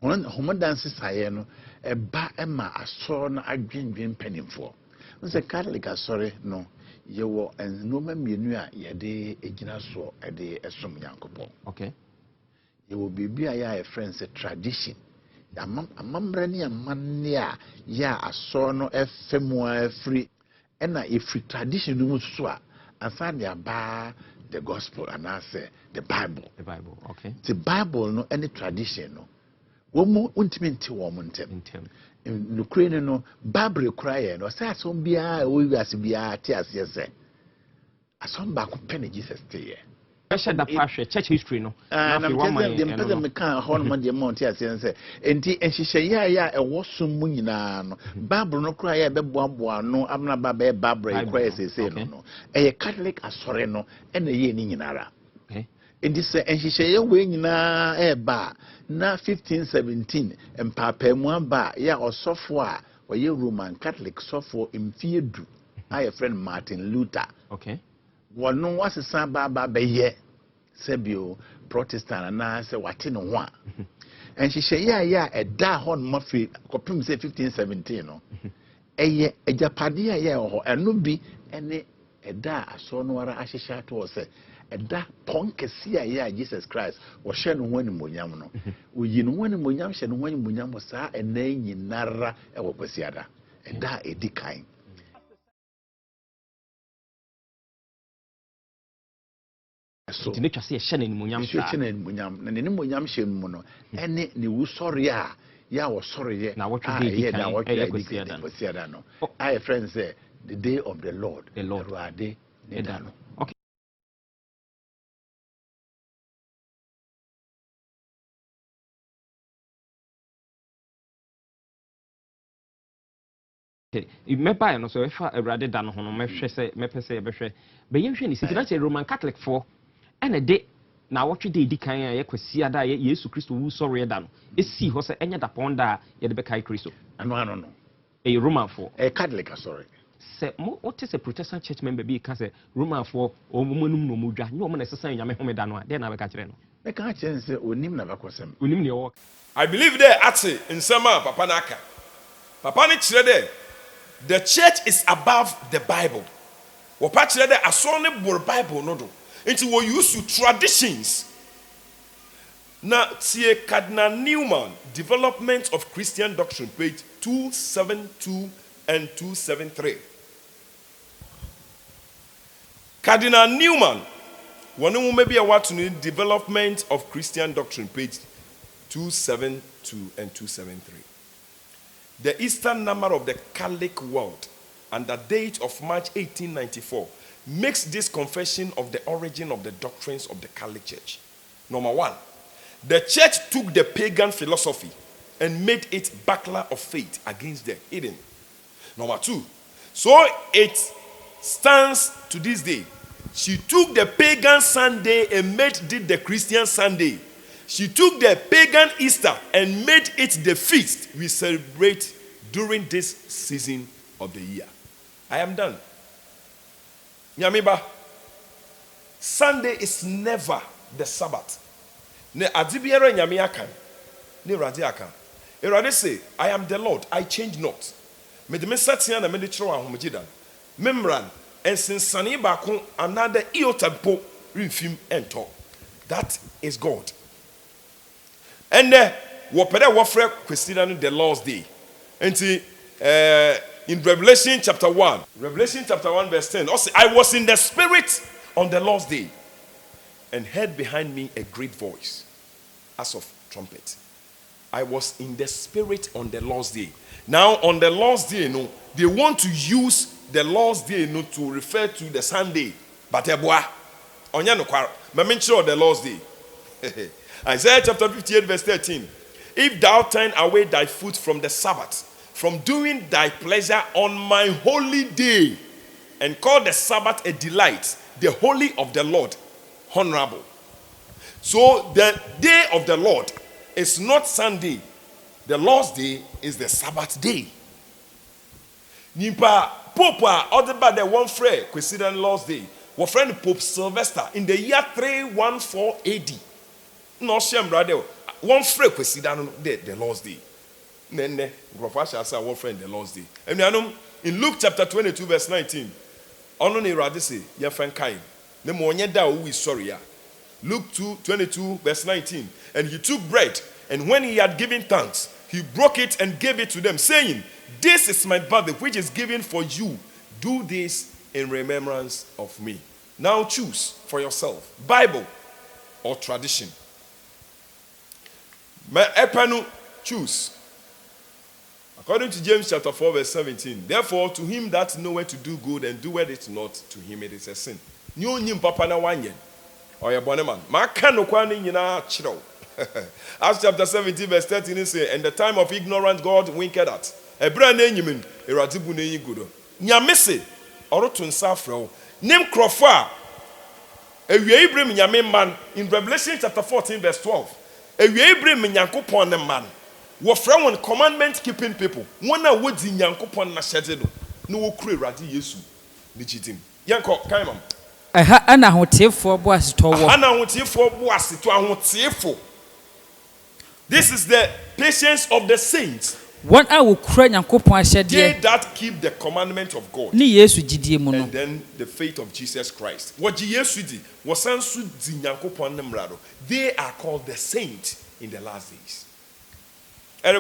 Homundam nsisae no e ba e ma aso na adwendwen panimfo. Nse Catholic asori no ye wo enoma mienu a ye de egina so e de esom Yankopon. Okay. Ye wo bibia ya e friends tradition. Amamra ni amanne a ya aso no efemu a free na if tradition no so a aside about the gospel and I say the Bible. The Bible, okay. The Bible no any tradition no. Womu untimenti womuntem. In Ukraine no Bible cry no say asom bia we wiase bia ti ase say. Asom ba ko pene Jesus stay. Special da passion church history no. Na fi one man dem me kan ho no de mount ase say. Enti enhihye ya e wosum mu nyina no. Bible no cry ya be boaboa no amna ba be Bible cry say no. E Catholic asore no e na ye ni nyinara. Okay. Enti se enhihye ya we nyina e ba na 1517 empapa mu aba ya osofo a oye Roman Catholic sofo mfiedu a friend Martin Luther. Okay. Wono wasesa ba ye sebio Protestant na se wate no ho a enhihye ya eda ho no mafi kopim se 1517 no eye ejapade ya ho eno bi ene eda aso no ara ahyehya to se eda ponkesi ya Jesus Christ wo hye no ho animonyam no oyi no ho animonyam hye no ho animonyam sa ena nyinara e wo kwasiada eda edikan. So the nature say shene ni munyam sa shene ni munyam na ni munyam hye mu no ene ni wusori a ya wo sori ye na what dey na what dey kwasiada no I friends say the day of the Lord Ruade Nedano. Okay. Me buy no so if Ruade Dan ho no me hwe say me pese ye behwe be ye hwe ni siti na che Roman Catholic for and a day now what you did can ye kwasi ada ye Yesu Kristo wu sorry da no e si ho se enya da ponda ye de be kai Kristo no a Roman for a Catholic sorry say what is a Protestant church member be can say Roman for o monum no mudwa ni o mo na sesa nyame homeda no de na be ka kire no e ka kire say onim na bakosem onim ne o I believe there ate nsema papa naka papa ni kire there the church is above the Bible wo pa kire there aso ne bor Bible no do enti wo use to traditions na tie Cardinal Newman Development of Christian Doctrine page 272 and 273 Cardinal Newman one who maybe a what to Development of Christian Doctrine page 272 and 273 the Eastern number of the Catholic world and the date of March 1894 makes this confession of the origin of the doctrines of the Catholic Church. Number one, the church took the pagan philosophy and made it buckler of faith against the hidden. Number two, so it stands to this day. She took the pagan Sunday and made it the Christian Sunday. She took the pagan Easter and made it the feast we celebrate during this season of the year. I am done. Nyamiba, Sunday is never the Sabbath. Ne adibiere nyame akan. Ne rade akan. Erade say, I am the Lord, I change not. mede me satea na mede kyerɛ ahomgye da memran ensensane baako another iota po remfim ento. That is God. And wopere wofre kwesida no the Lord's day. Enti in Revelation chapter 1 verse 10 also, I was in the spirit on the Lord's day and heard behind me a great voice as of trumpet. I was in the spirit on the Lord's day. Now on the Lord's day, no, they want to use the Lord's day, no, to refer to the Sunday. But onya no kwara. Me mention the Lord's day. Isaiah chapter 58 verse 13. If thou turn away thy foot from the Sabbath, from doing thy pleasure on my holy day, and call the Sabbath a delight, the holy of the Lord honorable. So the day of the Lord is not Sunday. The Lord's day is the Sabbath day. Nimpa Pope other by the one friend consider Lord's day. Our friend Pope Sylvester in the year 314 AD. No shame, brother. One friend consider the Lord's day. Then Professor say one friend the Lord's day. And in Luke chapter 22 verse 19, ono ne rade say your friend kind. Ne mo onye da o wi sorry ya. Luke 2:22 verse 19. And he took bread, and when he had given thanks, he broke it and gave it to them, saying, this is my body which is given for you. Do this in remembrance of me. Now choose for yourself, Bible or tradition. Choose. According to James chapter 4 verse 17, therefore to him that knoweth to do good and doeth it not, to him it is a sin. New nyim papa na wanyen. Or your bonnet man. Maka no kwani nyina chiro. Acts chapter 17 verse 13 it says, and the time of ignorance God winked at. Ebra na enyimin eradibu na enyi gudo. Nyame se oroto nsa frɛ. Nim krofo a ewie Ibrahim nyame man in Revelation chapter 14 verse 12. Ewie Ibrahim nyankopon ne man. Wo frɛ won commandment keeping people. Won a wodi nyankopon na hyede no. Na wo kure eradi Yesu ni chitim. Yanko kan mam. Aha ana hotiefo bo aseto wo. Ana hotiefo bo aseto ahotiefo. This is the patience of the saints. One a wo kura nyankopon ahyede. They that keep the commandment of God. Ni Yesu gidie mu no. And then the faith of Jesus Christ. What Yesu di, wasansu di nyankopon ne mrado. They are called the saints in the last days. Can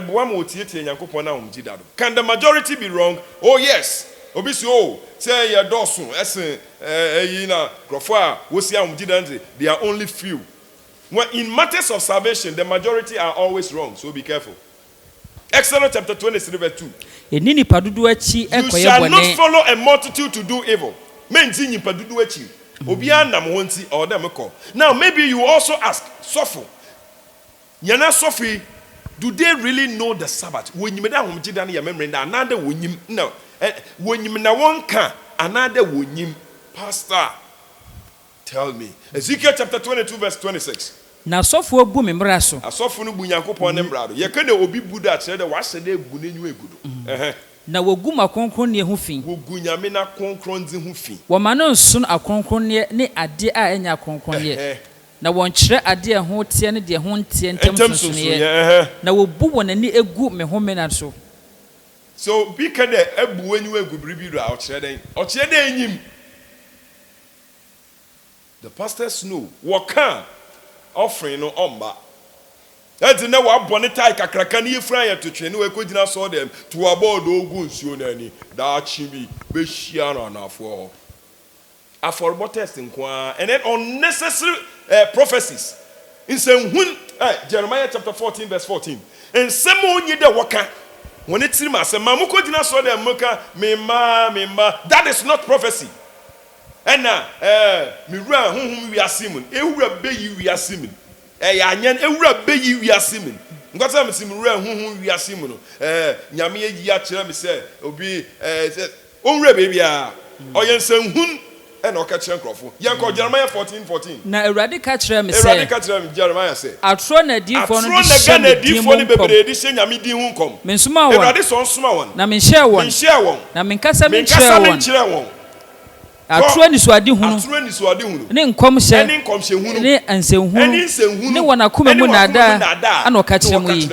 the majority be wrong? Oh yes. Obisi oh say ya dosun esen yina grofo we see they are only few. When in matters of salvation the majority are always wrong, so be careful. Exodus chapter 23 verse 2. You shall not follow a multitude to do evil. Now maybe you also ask, Sopho, Yana Sophie, do they really know the Sabbath? When you another no. When you one can another Pastor, tell me. Ezekiel chapter 22 verse 26. Na sofo bu me mmra so. Asofo no bu Nyankopon ne mmra do. Ye ka na obi bu da kire de wa se de bu n'enyu egudo. Na wogu makonkron ne ho fi. Wogu nyame na konkron di ho fi. Wo ma no nso akonkron ne ade a enya akonkron ye. Na won kire ade ho tie ne de ho ntie ntem so ne. Na wo bu won ani egu me home na so. So bi ka de abu enyu egu biribi do a o kire den. O kire den enyim. The pastors know what can offering no omba. That's na wa bone tai kakraka ne yefran ya to twe ne we kogina so dem to aboard ogu nsuo na ani da chibi be hia no anafo affordable testing kwa and then unnecessary prophecies in Senhun Jeremiah chapter 14 verse 14 and some onye de waka when it seem as ma mukogina so dem muka mema that is not prophecy. And now, Mira, whom we are Simon, Eura Bay, we are Simon. Yan Eura Bay, we are Simon. Got some Simura, whom we are Simon. Yamia Yacham said, Obi, Ore baby, or Yansen Hun, and Okachan Crawford. Yanko Jeremiah 14:14. Now, a radical tram say, Jeremiah said, I'll throw a deep for the deep for the baby edition, Yamidi Hunkom. Mensuma, Radisson Smawan, Namin one, Namin Casa. Atro ni so ade hunu ne nkom hye ne ansenhunu ne wona koma mu nada ana oka kire mu yi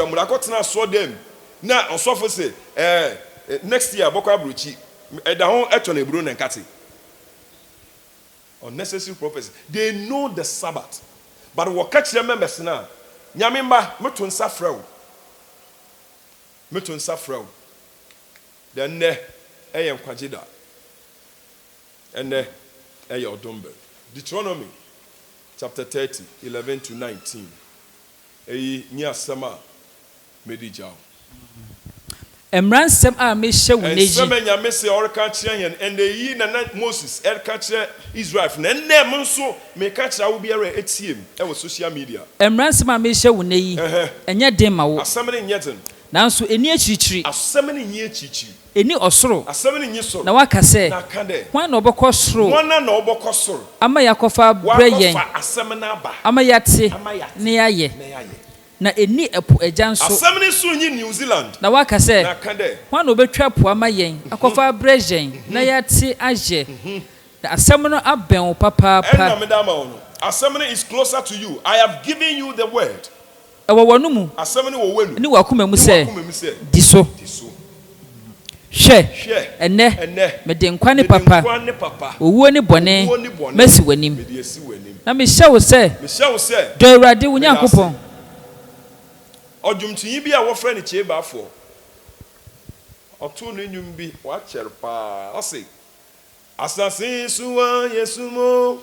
na osofo se next year boko abrochi ɛda ho ɛtɔ na eburo na nkate. Unnecessary prophecy. They know the Sabbath, but what catch them members now? Nyamimba meto nsa frɛ wo. Then ɛyɛ nkwagye da. Ɛnɛ ɛyɛ ɔdombe. Deuteronomy chapter 30, 11 to 19. Ɛyi ni asɛm a medi gyaw. Mmaransɛm a mehyɛ wo n'eyi. Nsɛm nyame sɛ ɔreka kyerɛ yɛn ɛnɛ yi na Moses ɛreka kyerɛ Israel na ɛnɛ mo nso meka kyerɛ wo biara etiem ɛwɔ social media. Mmaransɛm a mehyɛ wo n'eyi. Ɛnyɛ den ma wo. Asɛm ne nyɛ den. Nanso eni akyirikyiri. Asɛm ne nyɛ akyirikyiri. Eni ɔsoro. Asɛm ne nyɛ soro. Na waka sɛ. Na ka dɛ. Hwan na ɔbɛkɔ soro. Hwan na ɔbɛkɔ soro. Ama yakɔfa brɛ yɛn. Wakɔfa asɛm na aba. Ama yate. Ne yayɛ. Na eni ɛpo agya nso. Asɛm ne so nyi New Zealand. Na waka sɛ. Na ka dɛ. Hwan na ɔbɛtwa po ama yɛn. Akɔfa brɛ yɛn. Na yate ayɛ. Na asɛm no abɛn wo papaapa. Ɛna me da ma wo no. Asɛm ne is closer to you. I have given you the word. Ɛwɔ wɔn mu. Asɛm ne wɔ wenu. Ni wakoma mu sɛ. Di so. Hwɛ. Ɛnɛ. Mede nkwa ne papa. Owuo ne bɔne. Mesi w'anim. Na mehyɛ wo sɛ. Dɔ Awurade wo Nyankopɔn. Ɔdwomtonyi bi a wɔfrɛ no Kyeebaafoɔ. Ɔtoo no nnwom bi wakyɛre paa. Ɔse asase so wa Yesu mo.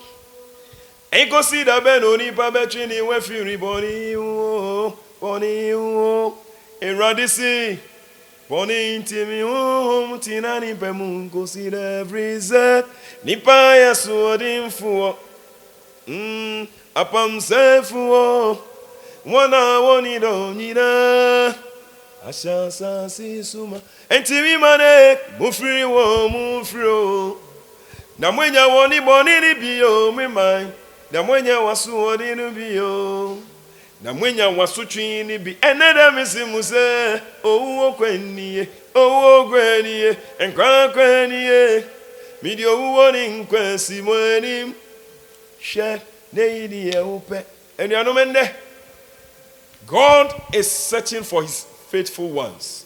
Enkosi da bɛ na onipa bɛtwe ne wafiri bɔne wo. Awurade se bɔne nti me honhom tina nipa mu nkosi da ɛfiri sɛ nipa yɛ soɔdenfoɔ. Apamsɛfoɔ. Wana woni do nyina asha sasi suma enti mane mufiri wo mufiro na mwenya woni boni ni bio mimai na mwenya wasu woni no bio na mwenya wasu twi ni bi eneda misimu se owo kwenie enkwa kwenie mi di owo ni nkwasi mani hwe ne yidi e upe enuanom ende. God is searching for his faithful ones.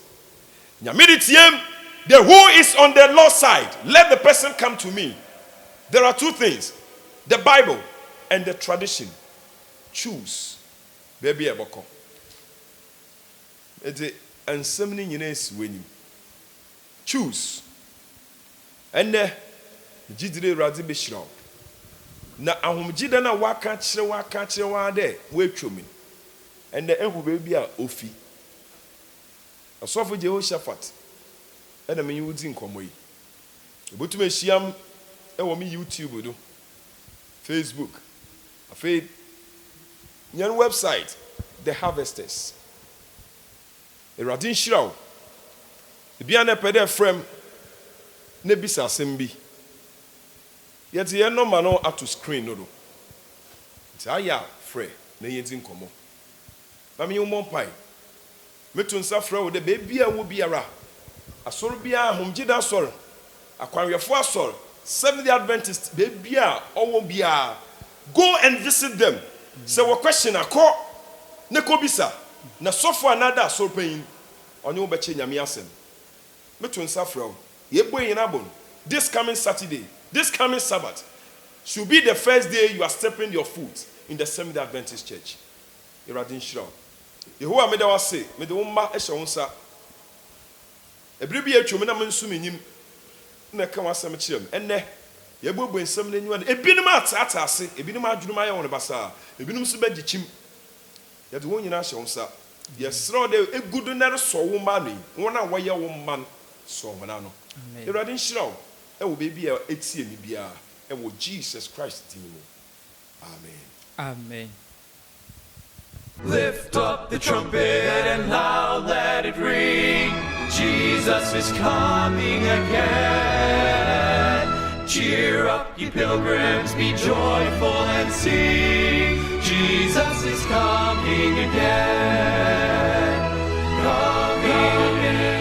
The who is on the Lord's side, let the person come to me. There are two things, the Bible and the tradition. Choose. Baby eboko. Choose. And the jidire radzi beshiraw. Na ahomjida na waka chire wa de wetwomi. And the ehu baby a ofi. Asofo Jehoshaphat. And I mean you think come way. But to me shiam me YouTube do. Facebook. Afraid your website, The Harvesters. A radin shiraw. The biana pede frame nebisa sembi. Yet ye no mano up to screen no do. Taya free na yentin komo. Mami umon pai. Metu nsa frɛ wo de baby a wo biara. Asɔre bia homgida asɔre. Akwanwefo asɔre. Seventh-day Adventist baby a ɔwɔ bia. Go and visit them. Sɛ wo question akɔ ne ko bisa. Na sɔfo anada asɔre pain. Ɔne wo bɛkye nyame asɛm. Metu nsa frɛ wo. Yebo yin abon. This coming Saturday, this coming Sabbath should be the first day you are stepping your foot in the Seventh-day Adventist Church. Iradin Shiraw. Yehowa meda wase, mede wo mma ehye wo nsa. Ebiri bi atwom na mensu menyim. Na ka wasem kyerem. Enne yebubu nsem na nyiwa. Ebinim atata ase, ebinim adwunum aye won basa. Ebinim so bagikyim. Yede wo nyina hye wo nsa. Yesro de egudu na so wo mma no. Won a woye wo mma so wona no. Iradin Shiraw. Ewo bebi a etie ni bia. Ewo Jesus Christ din. Amen. Amen. Lift up the trumpet and loud let it ring. Jesus is coming again. Cheer up, ye pilgrims, be joyful and sing. Jesus is coming again. Coming again.